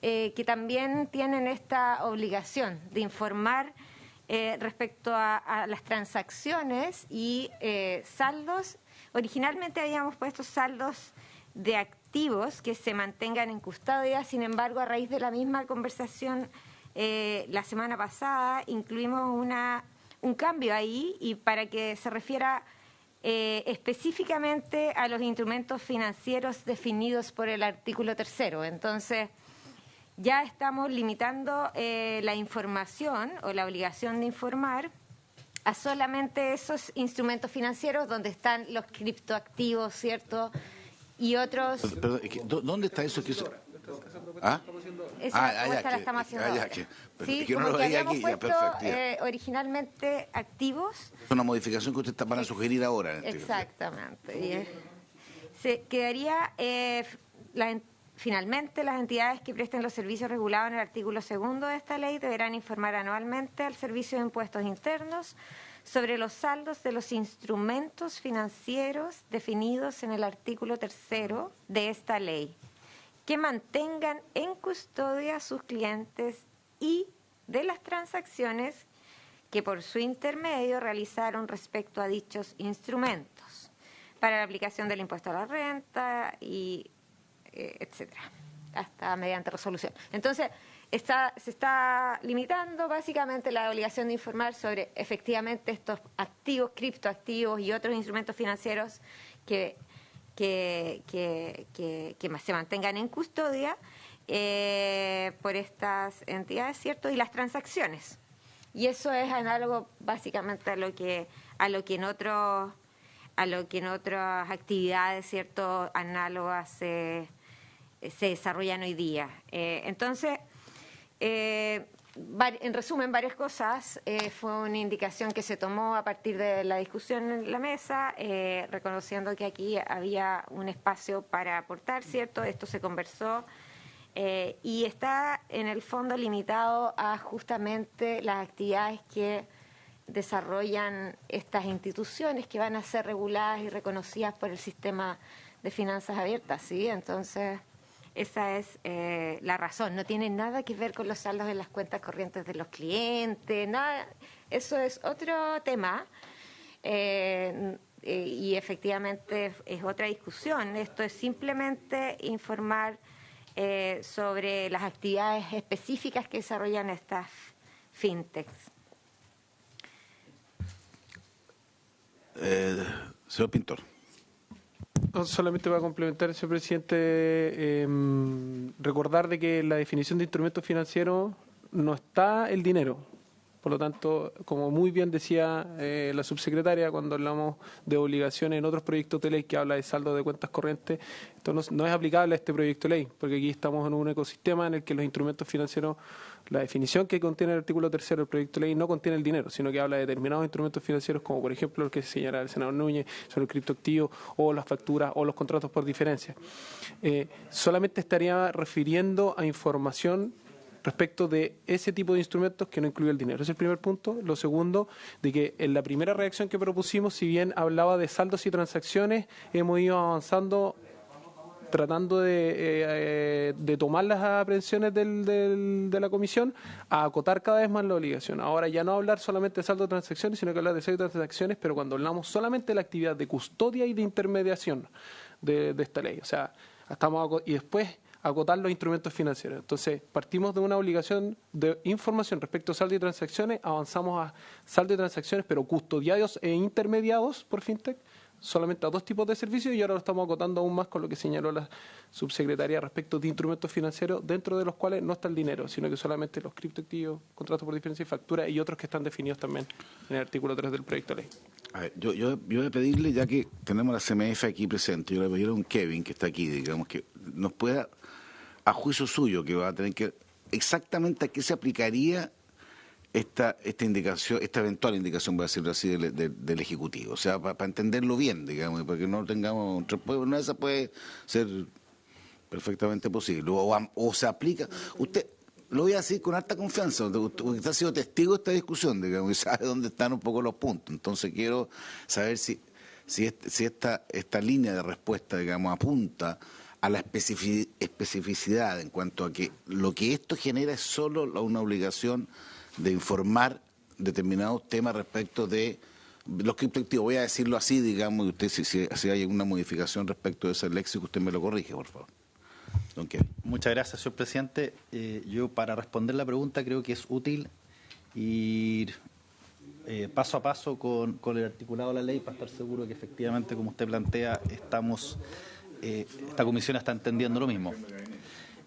que también tienen esta obligación de informar respecto a las transacciones y saldos Originalmente habíamos puesto saldos de activos que se mantengan en custodia, sin embargo, a raíz de la misma conversación la semana pasada, incluimos un cambio ahí y para que se refiera específicamente a los instrumentos financieros definidos por el artículo 3º. Entonces, ya estamos limitando la información o la obligación de informar a solamente esos instrumentos financieros donde están los criptoactivos, ¿cierto? Y otros... Perdón, ¿dónde está eso? ¿Ah? Esa propuesta la estamos haciendo ahora. Sí, que no como lo que veía habíamos aquí, puesto perfecto. Originalmente activos. Es una modificación que ustedes van a sugerir ahora. Exactamente. Se quedaría, finalmente, las entidades que presten los servicios regulados en el artículo 2 de esta ley deberán informar anualmente al Servicio de Impuestos Internos sobre los saldos de los instrumentos financieros definidos en el artículo 3º de esta ley, que mantengan en custodia a sus clientes y de las transacciones que por su intermedio realizaron respecto a dichos instrumentos para la aplicación del impuesto a la renta y etcétera, hasta mediante resolución. Entonces, se está limitando básicamente la obligación de informar sobre efectivamente estos activos, criptoactivos y otros instrumentos financieros que se mantengan en custodia por estas entidades, ¿cierto? Y las transacciones. Y eso es análogo básicamente a lo que en otras actividades, ¿cierto? Análogas se desarrollan hoy día. Entonces, en resumen, varias cosas. Fue una indicación que se tomó a partir de la discusión en la mesa, reconociendo que aquí había un espacio para aportar, ¿cierto? Esto se conversó y está en el fondo limitado a justamente las actividades que desarrollan estas instituciones que van a ser reguladas y reconocidas por el sistema de finanzas abiertas, ¿sí? Entonces, esa es la razón. No tiene nada que ver con los saldos en las cuentas corrientes de los clientes, nada. Eso es otro tema y efectivamente es otra discusión. Esto es simplemente informar sobre las actividades específicas que desarrollan estas fintechs. Señor Pintor. Solamente para complementar, señor presidente, recordar de que en la definición de instrumentos financieros no está el dinero. Por lo tanto, como muy bien decía la subsecretaria cuando hablamos de obligaciones en otros proyectos de ley que habla de saldo de cuentas corrientes, esto no es aplicable a este proyecto de ley, porque aquí estamos en un ecosistema en el que los instrumentos financieros, la definición que contiene el artículo 3º del proyecto de ley no contiene el dinero, sino que habla de determinados instrumentos financieros como por ejemplo el que señala el senador Núñez sobre el criptoactivo o las facturas o los contratos por diferencia. Solamente estaría refiriendo a información respecto de ese tipo de instrumentos que no incluye el dinero. Ese es el primer punto. Lo segundo, de que en la primera reacción que propusimos, si bien hablaba de saldos y transacciones, hemos ido avanzando tratando de tomar las aprehensiones de la comisión a acotar cada vez más la obligación. Ahora ya no hablar solamente de saldo de transacciones, sino que hablar de saldo de transacciones, pero cuando hablamos solamente de la actividad de custodia y de intermediación de esta ley. O sea, y después acotar los instrumentos financieros. Entonces, partimos de una obligación de información respecto a saldo y transacciones, avanzamos a saldo y transacciones, pero custodiados e intermediados por FinTech, solamente a dos tipos de servicios, y ahora lo estamos acotando aún más con lo que señaló la subsecretaria respecto de instrumentos financieros, dentro de los cuales no está el dinero, sino que solamente los criptoactivos, contratos por diferencia y factura, y otros que están definidos también en el artículo 3 del proyecto de ley. A ver, yo voy a pedirle, ya que tenemos la CMF aquí presente, yo le voy a pedir a un Kevin que está aquí, digamos, que nos pueda, a juicio suyo, que va a tener que, exactamente a qué se aplicaría esta indicación, esta eventual indicación, voy a decirlo así, del Ejecutivo. O sea, para entenderlo bien, digamos, para que no tengamos, una de esas puede ser perfectamente posible. O se aplica, usted, lo voy a decir con alta confianza, usted ha sido testigo de esta discusión, digamos, y sabe dónde están un poco los puntos. Entonces quiero saber si esta línea de respuesta, digamos, apunta a la especificidad en cuanto a que lo que esto genera es solo una obligación de informar determinados temas respecto de los criptoactivos, voy a decirlo así, digamos, y usted si hay alguna modificación respecto de ese léxico, usted me lo corrige, por favor. Don Kevin. Muchas gracias, señor presidente. Yo, para responder la pregunta, creo que es útil ir paso a paso con el articulado de la ley para estar seguro que efectivamente, como usted plantea, esta comisión está entendiendo lo mismo.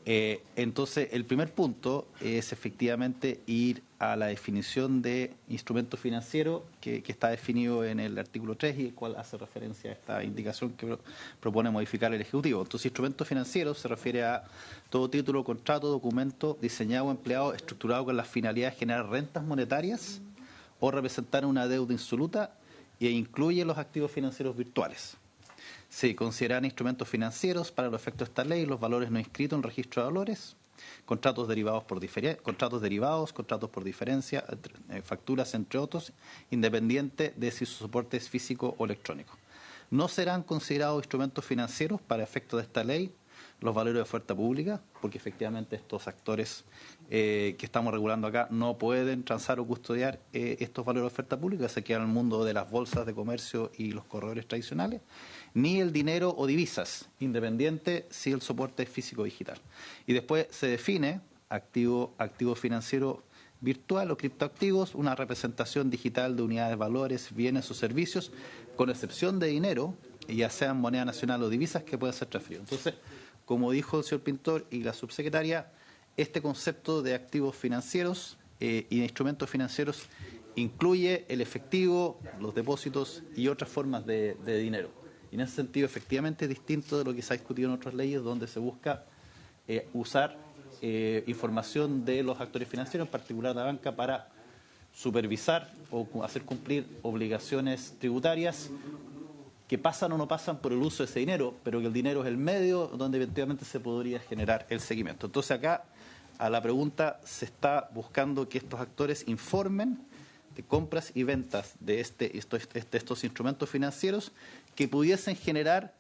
Entonces, el primer punto es efectivamente ir a la definición de instrumento financiero que está definido en el artículo 3 y el cual hace referencia a esta indicación que propone modificar el Ejecutivo. Entonces, instrumento financiero se refiere a todo título, contrato, documento diseñado o empleado, estructurado con la finalidad de generar rentas monetarias o representar una deuda insoluta e incluye los activos financieros virtuales. Se consideran instrumentos financieros para los efectos de esta ley los valores no inscritos en registro de valores, contratos derivados por diferencia, facturas, entre otros, independiente de si su soporte es físico o electrónico. No serán considerados instrumentos financieros para efectos de esta ley los valores de oferta pública, porque efectivamente estos actores que estamos regulando acá no pueden transar o custodiar estos valores de oferta pública, se quedan en el mundo de las bolsas de comercio y los corredores tradicionales, ni el dinero o divisas, independiente si el soporte es físico o digital. Y después se define activo financiero virtual o criptoactivos, una representación digital de unidades, valores, bienes o servicios, con excepción de dinero, ya sean moneda nacional o divisas, que pueden ser transferidos. Entonces, como dijo el señor Pintor y la subsecretaria, este concepto de activos financieros y de instrumentos financieros incluye el efectivo, los depósitos y otras formas de dinero. Y en ese sentido, efectivamente, es distinto de lo que se ha discutido en otras leyes, donde se busca usar información de los actores financieros, en particular la banca, para supervisar o hacer cumplir obligaciones tributarias que pasan o no pasan por el uso de ese dinero, pero que el dinero es el medio donde eventualmente se podría generar el seguimiento. Entonces acá, a la pregunta, se está buscando que estos actores informen de compras y ventas de estos instrumentos financieros que pudiesen generar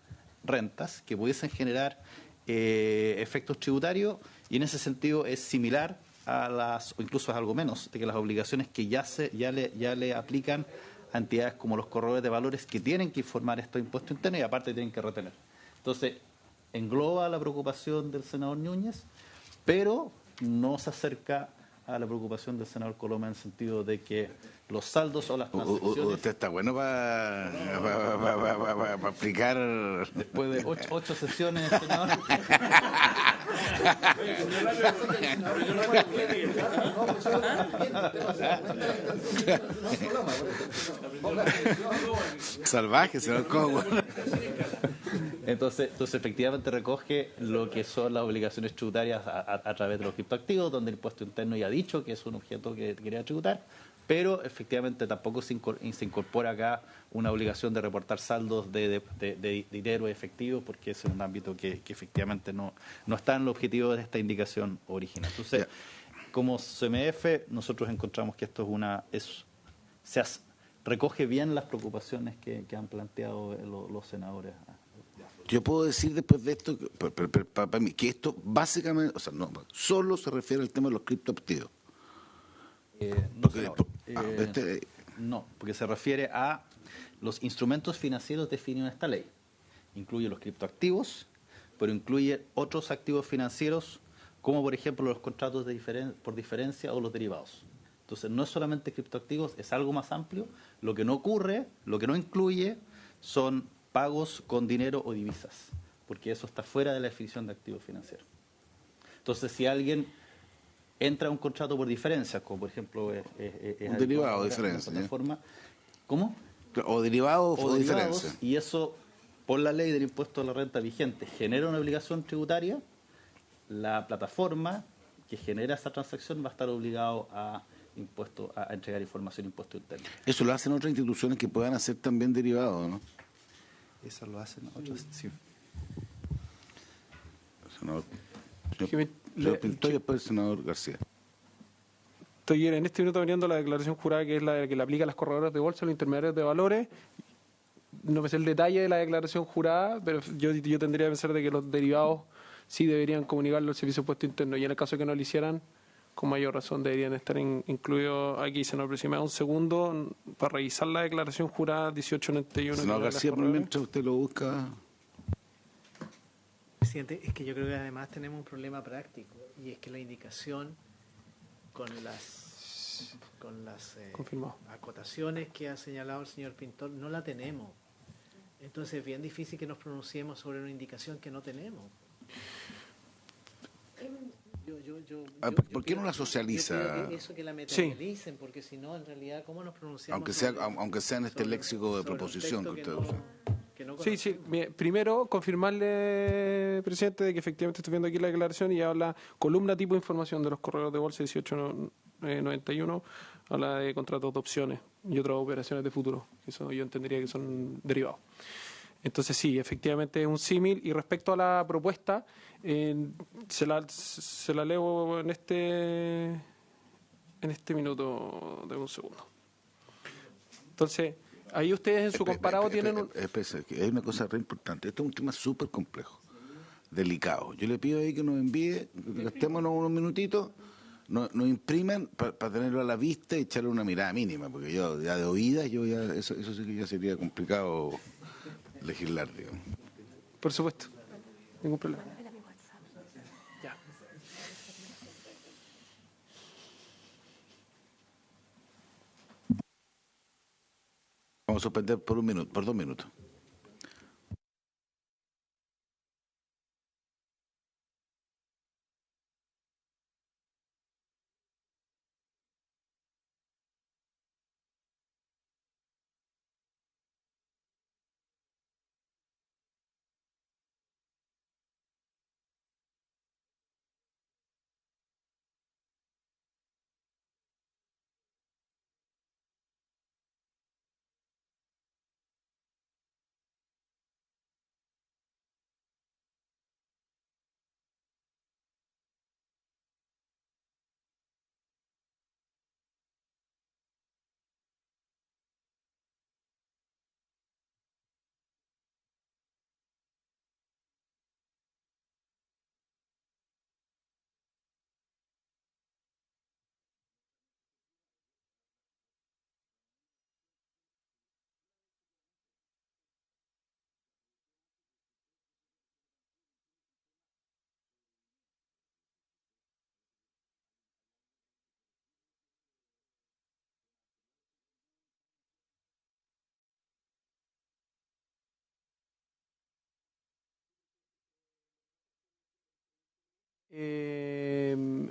rentas, que pudiesen generar efectos tributarios, y en ese sentido es similar a las, o incluso es algo menos, de que las obligaciones que ya le aplican a entidades como los corredores de valores, que tienen que informar estos impuestos internos y aparte tienen que retener. Entonces, engloba la preocupación del senador Núñez, pero no se acerca a la preocupación del senador Coloma en el sentido de que los saldos o las transacciones... Usted está bueno para aplicar... Después de 8 sesiones, senador... Salvaje, senador Coloma. Entonces, efectivamente recoge lo que son las obligaciones tributarias a través de los criptoactivos, donde el impuesto interno ya ha dicho que es un objeto que quería tributar, pero efectivamente tampoco se incorpora acá una obligación de reportar saldos de dinero efectivo, porque es un ámbito que efectivamente no está en el objetivo de esta indicación original. Entonces, como CMF, nosotros encontramos que esto recoge bien las preocupaciones que han planteado los senadores. Yo puedo decir después de esto, para mí, que esto básicamente, o sea, no, solo se refiere al tema de los criptoactivos. No, porque se refiere a los instrumentos financieros definidos en esta ley. Incluye los criptoactivos, pero incluye otros activos financieros, como por ejemplo los contratos por diferencia o los derivados. Entonces, no es solamente criptoactivos, es algo más amplio. Lo que no incluye son pagos con dinero o divisas, porque eso está fuera de la definición de activo financiero. Entonces, si alguien entra a un contrato por diferencia, como por ejemplo un derivado de diferencia, plataforma, ¿cómo? O derivados o diferencia. Y eso, por la ley del impuesto a la renta vigente, genera una obligación tributaria. La plataforma que genera esa transacción va a estar obligado a entregar información de impuesto interno. Eso lo hacen otras instituciones que puedan hacer también derivados, ¿no? Eso lo hacen otros, sí. Señor Pintor y después el senador García. Estoy en este minuto mirando la declaración jurada, que es la que le aplica a las corredoras de bolsa, a los intermediarios de valores. No me sé el detalle de la declaración jurada, pero yo tendría que pensar de que los derivados sí deberían comunicarlo al Servicio de Impuesto Interno, y en el caso de que no lo hicieran, con mayor razón deberían estar incluidos aquí, senador presidente. Me da un segundo para revisar la declaración jurada 1891. Senador García, por mientras usted lo busca. Presidente, es que yo creo que además tenemos un problema práctico, y es que la indicación con las acotaciones que ha señalado el señor Pintor no la tenemos. Entonces es bien difícil que nos pronunciemos sobre una indicación que no tenemos. ¿Por qué no la socializa? Eso que la materialicen, porque si no, en realidad, ¿cómo nos pronunciamos? Aunque sea en este léxico de proposición que usted usa. Sí. Primero, confirmarle, presidente, de que efectivamente estoy viendo aquí la declaración y habla columna tipo información de los correos de bolsa 1891, habla de contratos de opciones y otras operaciones de futuro. Eso yo entendería que son derivados. Entonces sí, efectivamente es un símil. Y respecto a la propuesta, se la leo en este minuto de un segundo. Entonces, ahí ustedes en su comparado tienen hay una cosa re importante. Este es un tema súper complejo, delicado. Yo le pido ahí que nos envíe, gastémonos unos minutitos, nos impriman para tenerlo a la vista y echarle una mirada mínima, porque yo ya de oídas, eso sí que ya sería complicado legislar, digamos. Por supuesto, ningún problema. Ya. Vamos a suspender por 2 minutos.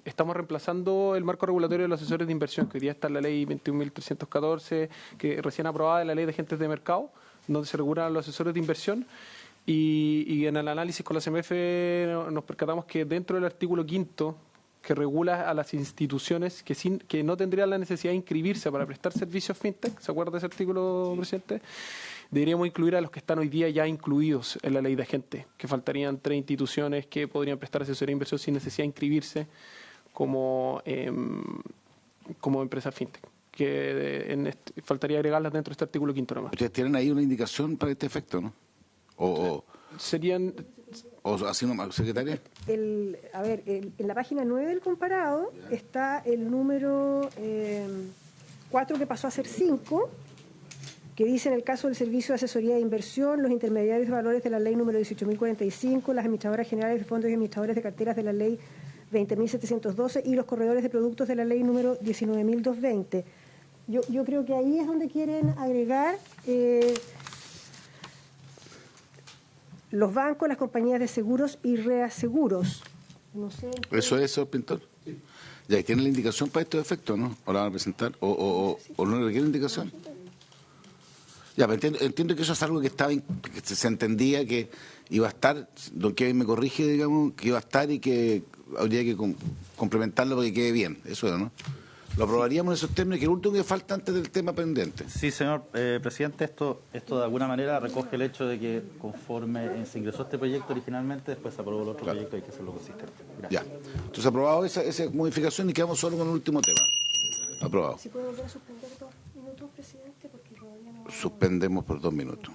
Estamos reemplazando el marco regulatorio de los asesores de inversión, que hoy día está en la ley 21.314, que recién aprobada de la ley de agentes de mercado, donde se regulan los asesores de inversión. Y en el análisis con la CMF nos percatamos que dentro del artículo 5, que regula a las instituciones que no tendrían la necesidad de inscribirse para prestar servicios fintech, ¿se acuerda de ese artículo, presidente? Deberíamos incluir a los que están hoy día ya incluidos en la ley de agentes, que faltarían 3 instituciones que podrían prestar asesoría de inversión sin necesidad de inscribirse como empresas fintech, que faltaría agregarlas dentro de este artículo 5 nomás. Ustedes tienen ahí una indicación para este efecto, ¿no? Serían... ¿O así nomás, secretaria? En la página 9 del comparado está el número 4 que pasó a ser 5, que dice: en el caso del servicio de asesoría de inversión, los intermediarios de valores de la ley número 18.045, las administradoras generales de fondos y administradores de carteras de la ley 20.712 y los corredores de productos de la ley número 19.220. Yo creo que ahí es donde quieren agregar los bancos, las compañías de seguros y reaseguros. No sé. ¿Eso, Pintor? Sí. Ya, ¿tienen la indicación para estos efectos, no? ¿O la van a presentar? ¿O no le requiere indicación? Ya, pero entiendo que eso es algo que se entendía que iba a estar, don Kevin me corrige, digamos, que iba a estar y que habría que complementarlo para que quede bien. Eso era, ¿no? Lo aprobaríamos en esos términos, que el último que falta antes del tema pendiente. Sí, señor presidente, esto de alguna manera recoge el hecho de que conforme se ingresó este proyecto originalmente, después se aprobó el otro proyecto, hay que hacerlo consistente. Gracias. Ya. Entonces, aprobado esa modificación y quedamos solo con el último tema. Aprobado. ¿Si puede volver a suspender 2 minutos, presidente? Porque todavía no... Suspendemos por 2 minutos.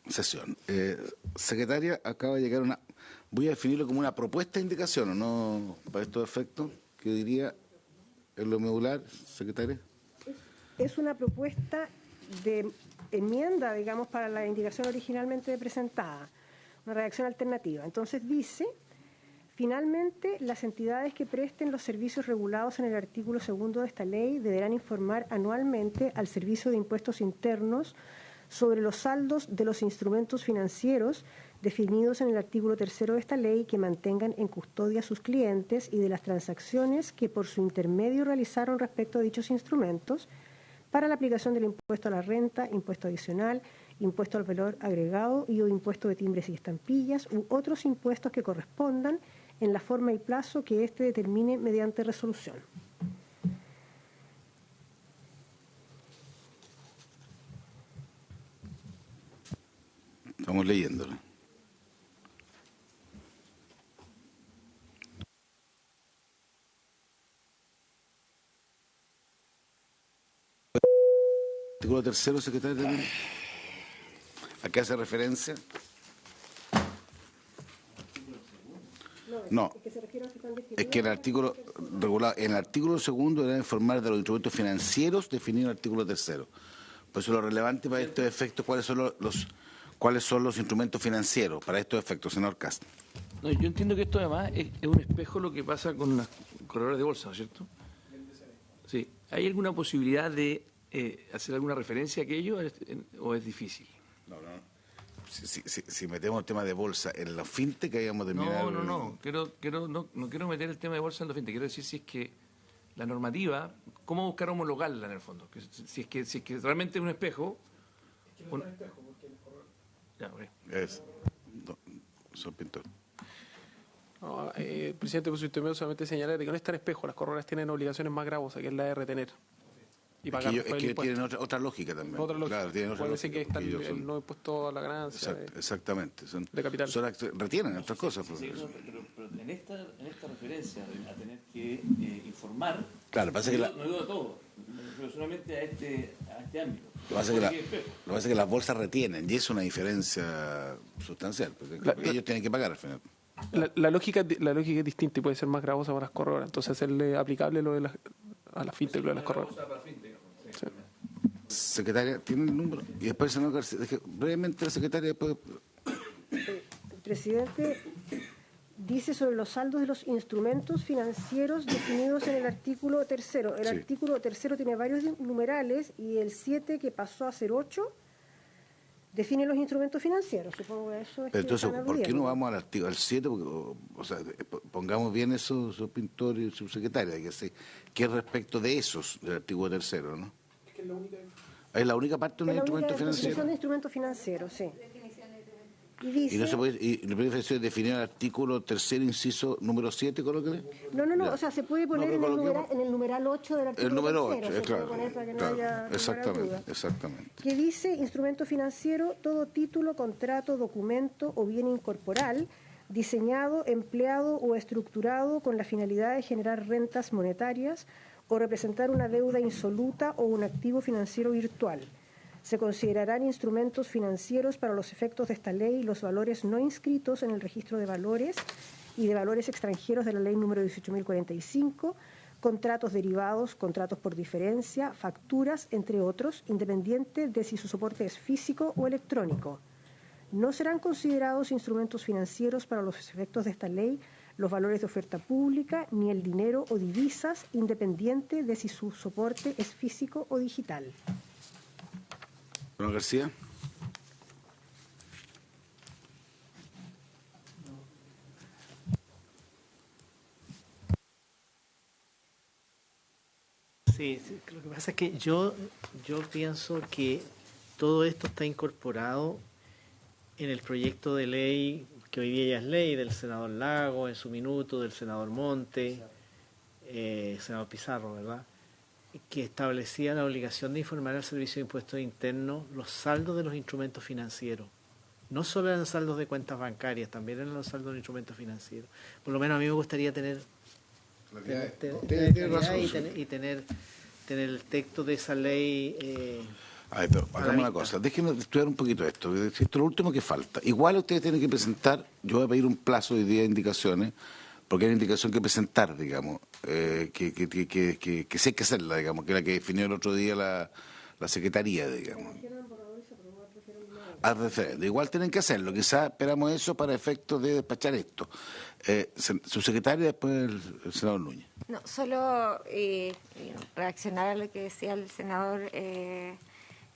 sesión. Secretaria, acaba de llegar una... Voy a definirlo como una propuesta de indicación, ¿o no? Para estos efectos, ¿qué diría en lo medular, secretaria? Es una propuesta de enmienda, digamos, para la indicación originalmente presentada, una redacción alternativa. Entonces dice, finalmente, las entidades que presten los servicios regulados en el artículo 2 de esta ley deberán informar anualmente al Servicio de Impuestos Internos sobre los saldos de los instrumentos financieros definidos en el artículo 3 de esta ley que mantengan en custodia a sus clientes y de las transacciones que por su intermedio realizaron respecto a dichos instrumentos para la aplicación del impuesto a la renta, impuesto adicional, impuesto al valor agregado y o impuesto de timbres y estampillas u otros impuestos que correspondan en la forma y plazo que éste determine mediante resolución. Estamos leyéndolo. Artículo 3, secretario. ¿A qué hace referencia? No, es que el artículo regulado, en el artículo 2 debe informar de los instrumentos financieros definidos en el artículo 3. Por eso lo relevante para estos efectos, ¿cuáles son los instrumentos financieros para estos efectos, senador Cast? No, yo entiendo que esto además es un espejo lo que pasa con las corredores de bolsa, ¿no es cierto? Sí. ¿Hay alguna posibilidad de hacer alguna referencia a aquello o es difícil? No. Si metemos el tema de bolsa en los fintech, que hayamos terminado... No. No quiero meter el tema de bolsa en los fintech. Quiero decir si es que la normativa, ¿cómo buscar homologarla en el fondo? Si es que realmente es un espejo... Es que no es un espejo, porque el correo... Ya, okay. Soy pintor. No, presidente, por su intermedio solamente señalar que con este espejo las corredoras tienen obligaciones más gravosas, que es la de retener. Y pagar es que tienen otra lógica también. Otra lógica. Claro, tienen otra puede lógica. Ser que está el no impuesto a la ganancia. Exactamente. De capital. Retienen otras cosas. Sí, pero en esta referencia a tener que informar, claro, pasa no digo de todo, pero solamente a este ámbito. Lo que pasa es que las bolsas retienen y es una diferencia sustancial, porque ellos tienen que pagar al final. La lógica es distinta y puede ser más gravosa para las corredoras. Entonces hacerle aplicable lo de a la fintech, lo de las corredoras. Sí. Secretaria, ¿tiene el número? Y después, senador García, brevemente la secretaria después... El presidente dice sobre los saldos de los instrumentos financieros definidos en el artículo 3. El artículo 3 tiene varios numerales y el 7, que pasó a ser 8, define los instrumentos financieros. Supongo que eso es. Pero entonces, ¿por qué no vamos al 7? O sea, pongamos bien eso, su pintor y su secretaria, que es respecto de esos, del artículo 3, ¿no? Es que es la única parte de un instrumento financiero. Definición de instrumentos financieros, sí. Y dice, ¿Y no se puede, definir el artículo 3, inciso número 7, colóquele? No, o sea, se puede poner en el numeral 8 del artículo. El número 8, 3, claro, exactamente. Que dice, instrumento financiero, todo título, contrato, documento o bien incorporal, diseñado, empleado o estructurado con la finalidad de generar rentas monetarias o representar una deuda insoluta o un activo financiero virtual. Se considerarán instrumentos financieros para los efectos de esta ley los valores no inscritos en el registro de valores y de valores extranjeros de la ley número 18.045, contratos derivados, contratos por diferencia, facturas, entre otros, independiente de si su soporte es físico o electrónico. No serán considerados instrumentos financieros para los efectos de esta ley los valores de oferta pública ni el dinero o divisas, independiente de si su soporte es físico o digital. Don García. Sí, lo que pasa es que yo pienso que todo esto está incorporado en el proyecto de ley, que hoy día ya es ley, del senador Lago, en su minuto, del senador Monte, senador Pizarro, ¿verdad?, que establecía la obligación de informar al Servicio de Impuestos Internos los saldos de los instrumentos financieros. No solo eran saldos de cuentas bancarias, también eran los saldos de instrumentos financieros. Por lo menos a mí me gustaría tener y tener el texto de esa ley A ver, pero hagamos una cosa, déjenme estudiar un poquito esto. Esto es lo último que falta. Igual ustedes tienen que presentar, yo voy a pedir un plazo de 10 indicaciones, porque hay una indicación que presentar, digamos, que sí hay que hacerla, digamos, que es la que definió el otro día la Secretaría, digamos. Al referendo. Igual tienen que hacerlo, quizás esperamos eso para efectos de despachar esto. Su secretaria, después el senador Núñez. No, solo reaccionar a lo que decía el senador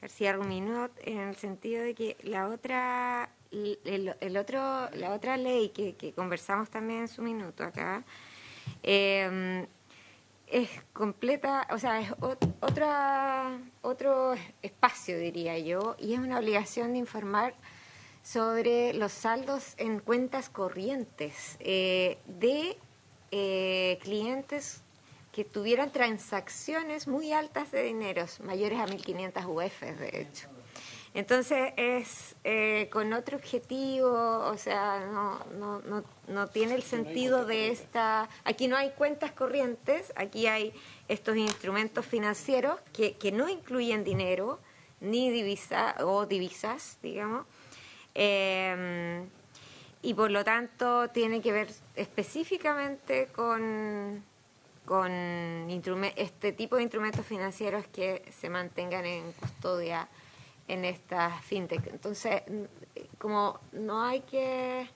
García Ruminot, en el sentido de que la otra ley que conversamos también en su minuto acá, es completa, o sea, es otro espacio, diría yo, y es una obligación de informar sobre los saldos en cuentas corrientes de clientes que tuvieran transacciones muy altas de dineros, mayores a 1.500 UF, de hecho. Entonces es con otro objetivo, o sea, no tiene el sentido de esta... Aquí no hay cuentas corrientes, aquí hay estos instrumentos financieros que no incluyen dinero, ni divisas, digamos, y por lo tanto tiene que ver específicamente con este tipo de instrumentos financieros que se mantengan en custodia en estas fintech. Entonces, como no hay que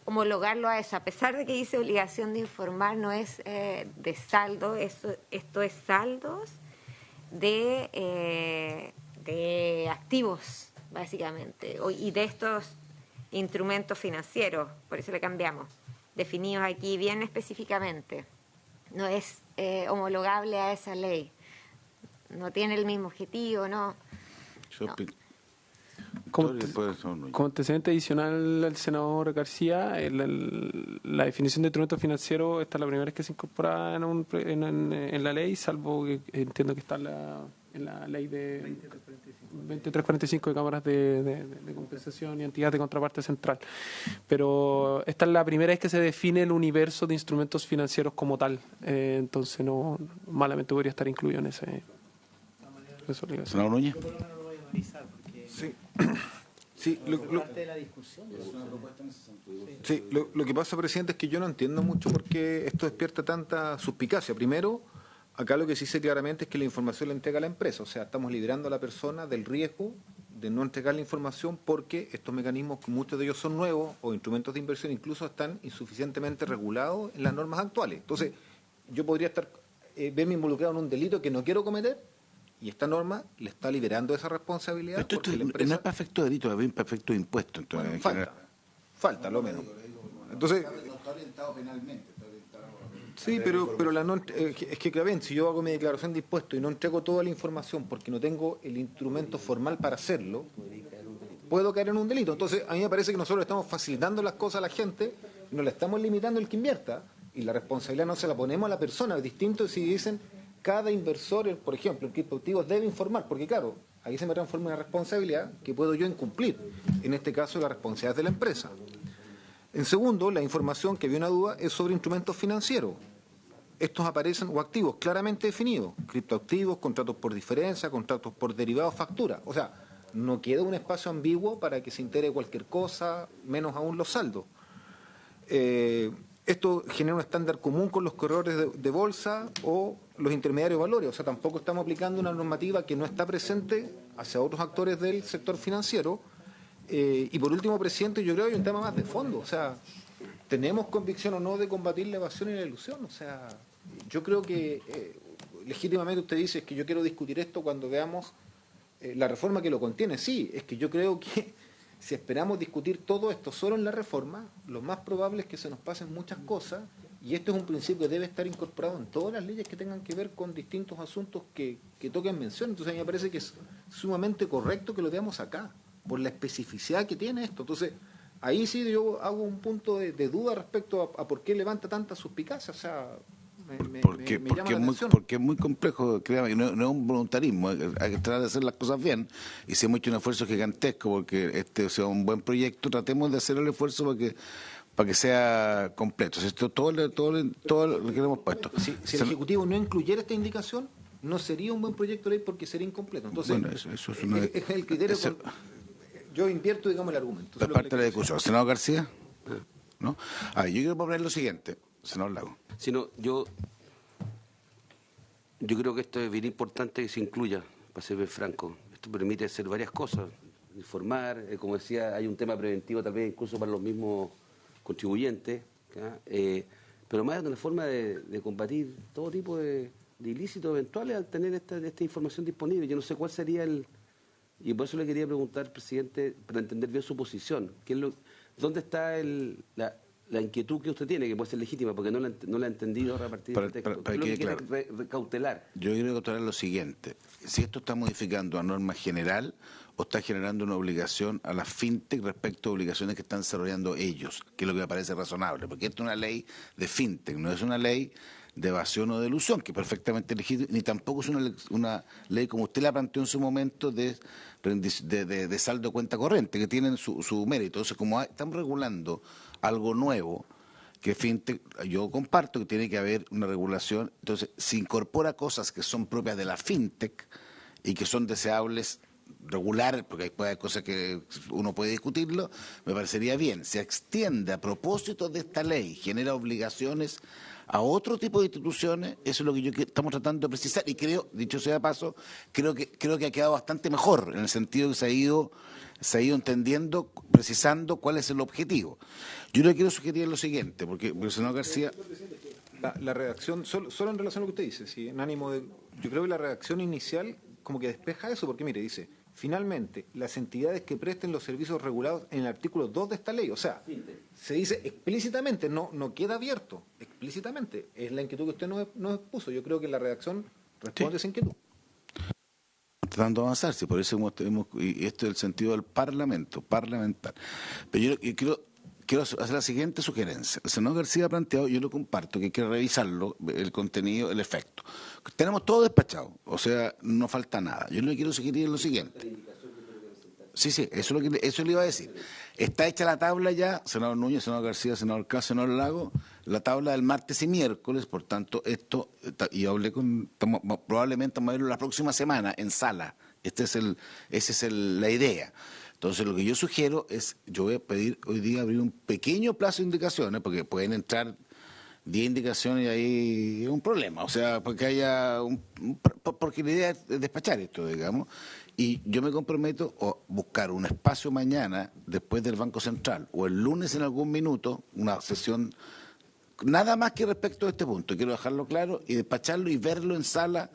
homologarlo a eso, a pesar de que dice obligación de informar, no es de saldo, esto es saldos de activos, básicamente, y de estos instrumentos financieros, por eso le cambiamos, definidos aquí bien específicamente. No es homologable a esa ley, no tiene el mismo objetivo, no. Como antecedente adicional al senador García, la definición de instrumento financiero, esta es la primera vez que se incorpora en la ley, salvo que entiendo que está en la ley de 2345 de cámaras de compensación y entidades de contraparte central. Pero esta es la primera vez que se define el universo de instrumentos financieros como tal, entonces no malamente podría estar incluido en esa obligación. Senador Núñez. Sí, lo que pasa, presidente, es que yo no entiendo mucho por qué esto despierta tanta suspicacia. Primero, acá lo que se dice claramente es que la información la entrega la empresa, o sea, estamos liberando a la persona del riesgo de no entregar la información porque estos mecanismos, muchos de ellos son nuevos o instrumentos de inversión, incluso están insuficientemente regulados en las normas actuales. Entonces, yo podría verme involucrado en un delito que no quiero cometer, y esta norma le está liberando esa responsabilidad. Esto la empresa... no es perfecto delito, es perfecto impuesto. Entonces, bueno, falta lo menos. Entonces, no está orientado penalmente. Sí, pero es que, Clavén, si yo hago mi declaración de impuestos y no entrego toda la información porque no tengo el instrumento formal para hacerlo, puedo caer en un delito. Entonces, a mí me parece que nosotros estamos facilitando las cosas a la gente, no le estamos limitando el que invierta, y la responsabilidad no se la ponemos a la persona. Es distinto si dicen... Cada inversor, por ejemplo, en criptoactivos debe informar, porque claro, ahí se me transforma en una responsabilidad que puedo yo incumplir. En este caso, la responsabilidad es de la empresa. En segundo, la información, que había una duda, es sobre instrumentos financieros. Estos aparecen, o activos, claramente definidos. Criptoactivos, contratos por diferencia, contratos por derivados, factura. O sea, no queda un espacio ambiguo para que se integre cualquier cosa, menos aún los saldos. Esto genera un estándar común con los corredores de bolsa o los intermediarios de valores. O sea, tampoco estamos aplicando una normativa que no está presente hacia otros actores del sector financiero. Y por último, presidente, yo creo que hay un tema más de fondo. O sea, ¿tenemos convicción o no de combatir la evasión y la ilusión? O sea, yo creo que legítimamente usted dice que yo quiero discutir esto cuando veamos la reforma que lo contiene. Sí, es que yo creo que si esperamos discutir todo esto solo en la reforma, lo más probable es que se nos pasen muchas cosas, y esto es un principio que debe estar incorporado en todas las leyes que tengan que ver con distintos asuntos que toquen mención. Entonces a mí me parece que es sumamente correcto que lo veamos acá, por la especificidad que tiene esto. Entonces, ahí sí yo hago un punto de duda respecto a por qué levanta tanta suspicacia. O sea, porque es muy complejo, créame, no es un voluntarismo, hay que tratar de hacer las cosas bien, y si hemos hecho un esfuerzo gigantesco porque este sea un buen proyecto, tratemos de hacer el esfuerzo para que sea completo. Esto todo lo que le hemos puesto. Si el Ejecutivo no incluyera esta indicación, no sería un buen proyecto de ley porque sería incompleto. Entonces, bueno, eso es, una, es el criterio. Yo invierto, digamos, el argumento. La parte de la discusión. Senador García, ¿no? A ver, yo quiero proponer lo siguiente, senador Lago. Sino, yo creo que esto es bien importante que se incluya, para ser bien franco. Esto permite hacer varias cosas, informar, como decía, hay un tema preventivo tal vez incluso para los mismos contribuyentes, pero más de una forma de combatir todo tipo de ilícitos eventuales al tener esta información disponible. Yo no sé cuál sería y por eso le quería preguntar, presidente, para entender bien su posición, ¿dónde está la inquietud que usted tiene, que puede ser legítima, porque no la ha entendido a partir del texto? Para ¿Qué es que lo que quiere recautelar? Yo quiero cautelar lo siguiente. Si esto está modificando a norma general o está generando una obligación a la fintech respecto a obligaciones que están desarrollando ellos, que es lo que me parece razonable, porque esto es una ley de fintech, no es una ley de evasión o de ilusión, que es perfectamente legítima, ni tampoco es una ley como usted la planteó en su momento de saldo de cuenta corriente, que tienen su mérito. Entonces, como estamos regulando algo nuevo, que fintech, yo comparto que tiene que haber una regulación, entonces se incorpora cosas que son propias de la fintech y que son deseables regular, porque hay cosas que uno puede discutirlo, me parecería bien. Se extiende a propósito de esta ley, genera obligaciones a otro tipo de instituciones, eso es lo que estamos tratando de precisar, y creo, dicho sea de paso, creo que ha quedado bastante mejor, en el sentido que se ha ido entendiendo, precisando cuál es el objetivo. Yo le quiero sugerir lo siguiente, porque el senador García... La redacción, solo en relación a lo que usted dice, ¿sí? En ánimo de... Yo creo que la redacción inicial como que despeja eso, porque mire, dice, finalmente, las entidades que presten los servicios regulados en el artículo 2 de esta ley, o sea, se dice explícitamente, no queda abierto, explícitamente, es la inquietud que usted nos expuso. Yo creo que la redacción responde a esa inquietud. Tratando de avanzar, por eso y esto es el sentido del parlamentar. Pero yo quiero hacer la siguiente sugerencia. El senador García ha planteado, yo lo comparto, que hay que revisarlo, el contenido, el efecto. Tenemos todo despachado, o sea, no falta nada. Yo le quiero sugerir lo siguiente. Sí, eso le iba a decir. Está hecha la tabla ya, senador Núñez, senador García, senador Cas, senador Lago, la tabla del martes y miércoles, por tanto, y hablé probablemente vamos a verlo la próxima semana en sala. Esa es la idea. Entonces, lo que yo sugiero es, yo voy a pedir hoy día abrir un pequeño plazo de indicaciones, porque pueden entrar 10 indicaciones y ahí es un problema. O sea, porque porque la idea es despachar esto, digamos. Y yo me comprometo a buscar un espacio mañana, después del Banco Central, o el lunes en algún minuto, una sesión, nada más que respecto a este punto. Quiero dejarlo claro y despacharlo y verlo en sala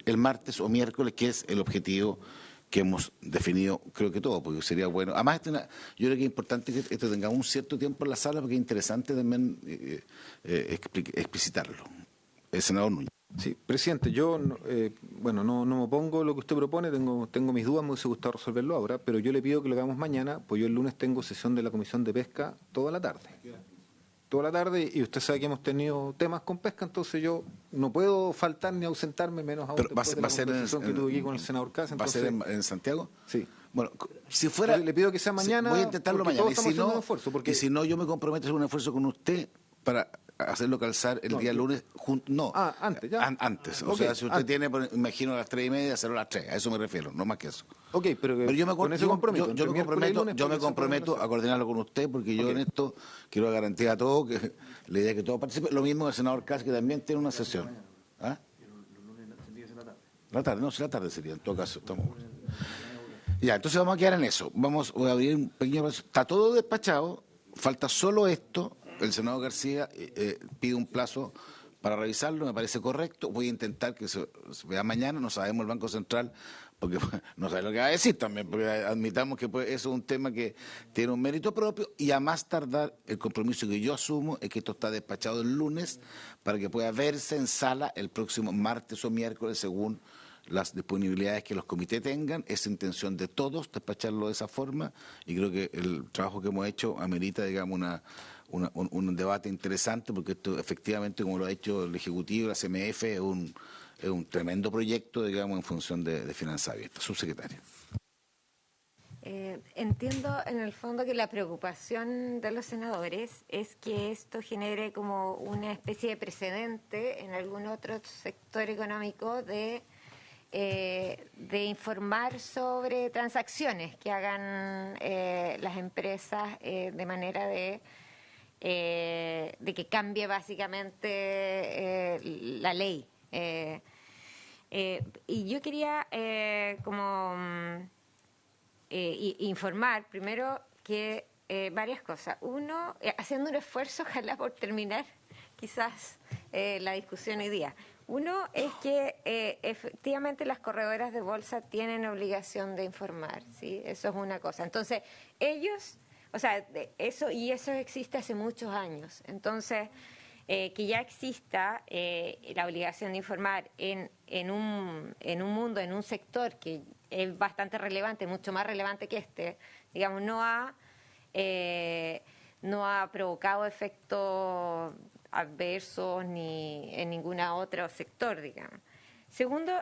el martes o miércoles, que es el objetivo que hemos definido, creo que todo, porque sería bueno. Además, yo creo que es importante que esto tenga un cierto tiempo en la sala, porque es interesante también explicitarlo. El senador Núñez. Sí, presidente, yo no me opongo a lo que usted propone, tengo mis dudas, me hubiese gustado resolverlo ahora, pero yo le pido que lo hagamos mañana, pues yo el lunes tengo sesión de la Comisión de Pesca toda la tarde, y usted sabe que hemos tenido temas con pesca, entonces yo no puedo faltar ni ausentarme, menos aún después de la conversación que tuve aquí con el senador Cas. ¿Va a ser en Santiago? Sí. Bueno, si fuera... Le pido que sea mañana, voy a intentarlo mañana, y si no, yo me comprometo a hacer un esfuerzo con usted para hacerlo calzar el día lunes. Antes, ya. Antes. O sea, si usted tiene, imagino, a las 3:30, hacerlo a las 3. A eso me refiero, no más que eso. Ok, pero yo me comprometo a coordinarlo con usted, porque yo en esto quiero garantizar a todos que la idea es que todos participen. Lo mismo el senador Cas, que también tiene una sesión. ¿Ah? La tarde sería, en todo caso. Ya, entonces vamos a quedar en eso. Voy a abrir un pequeño... Está todo despachado, falta solo esto. El senador García pide un plazo para revisarlo, me parece correcto. Voy a intentar que se vea mañana, no sabemos el Banco Central, porque no sabe lo que va a decir también, porque admitamos que eso es un tema que tiene un mérito propio, y a más tardar el compromiso que yo asumo es que esto está despachado el lunes para que pueda verse en sala el próximo martes o miércoles según las disponibilidades que los comités tengan. Es intención de todos despacharlo de esa forma, y creo que el trabajo que hemos hecho amerita, digamos, un debate interesante, porque esto efectivamente, como lo ha hecho el Ejecutivo, la CMF, es un tremendo proyecto, digamos, en función de financiamiento. Subsecretario. Entiendo en el fondo que la preocupación de los senadores es que esto genere como una especie de precedente en algún otro sector económico de de informar sobre transacciones que hagan las empresas de manera de que cambie básicamente la ley. Y yo quería informar primero que varias cosas. Uno, haciendo un esfuerzo, ojalá por terminar quizás la discusión hoy día. Uno es que efectivamente las corredoras de bolsa tienen obligación de informar, ¿sí? Eso es una cosa. Entonces, ellos, o sea, eso existe hace muchos años. Entonces, que ya exista la obligación de informar en un mundo, en un sector que es bastante relevante, mucho más relevante que este, digamos, no ha provocado efectos adversos ni en ningún otro sector, digamos. Segundo,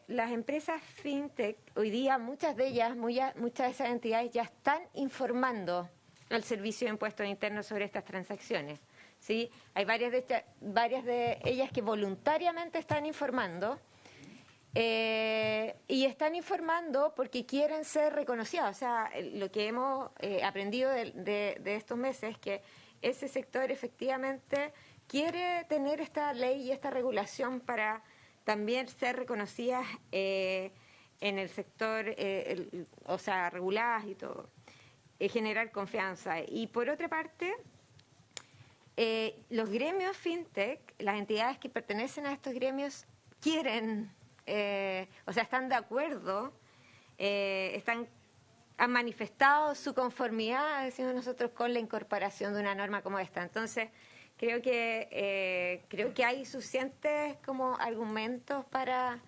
las empresas fintech, hoy día muchas de ellas, muchas de esas entidades ya están informando al Servicio de Impuestos Internos sobre estas transacciones, ¿sí? Hay varias de ellas que voluntariamente están informando y están informando porque quieren ser reconocidas. O sea, lo que hemos aprendido de estos meses es que ese sector efectivamente quiere tener esta ley y esta regulación para también ser reconocidas en el sector, o sea, reguladas y todo, generar confianza. Y por otra parte, los gremios fintech, las entidades que pertenecen a estos gremios quieren, o sea, están de acuerdo, han manifestado su conformidad, decimos nosotros, con la incorporación de una norma como esta. Entonces, creo que hay suficientes como argumentos para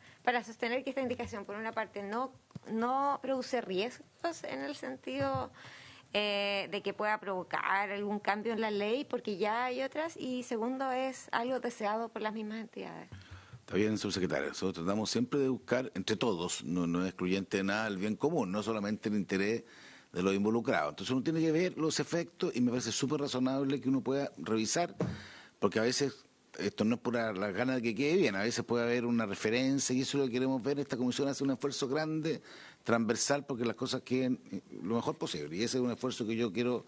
sostener que esta indicación, por una parte, no produce riesgos en el sentido de que pueda provocar algún cambio en la ley, porque ya hay otras, y segundo, es algo deseado por las mismas entidades. Está bien, subsecretario. Nosotros tratamos siempre de buscar entre todos, no es excluyente de nada, el bien común, no solamente el interés de los involucrados. Entonces uno tiene que ver los efectos y me parece súper razonable que uno pueda revisar, porque a veces esto no es por las ganas de que quede bien, a veces puede haber una referencia y eso es lo que queremos ver. Esta comisión hace un esfuerzo grande, transversal, porque las cosas queden lo mejor posible y ese es un esfuerzo que yo quiero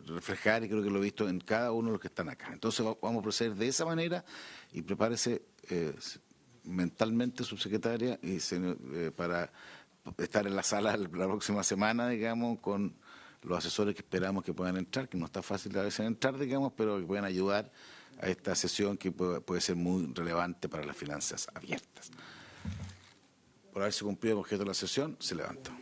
reflejar y creo que lo he visto en cada uno de los que están acá. Entonces vamos a proceder de esa manera y prepárese mentalmente, subsecretaria, y para estar en la sala la próxima semana, digamos, con los asesores que esperamos que puedan entrar, que no está fácil a veces entrar, digamos, pero que puedan ayudar a esta sesión que puede ser muy relevante para las finanzas abiertas. Por haberse cumplido el objeto de la sesión, se levanta.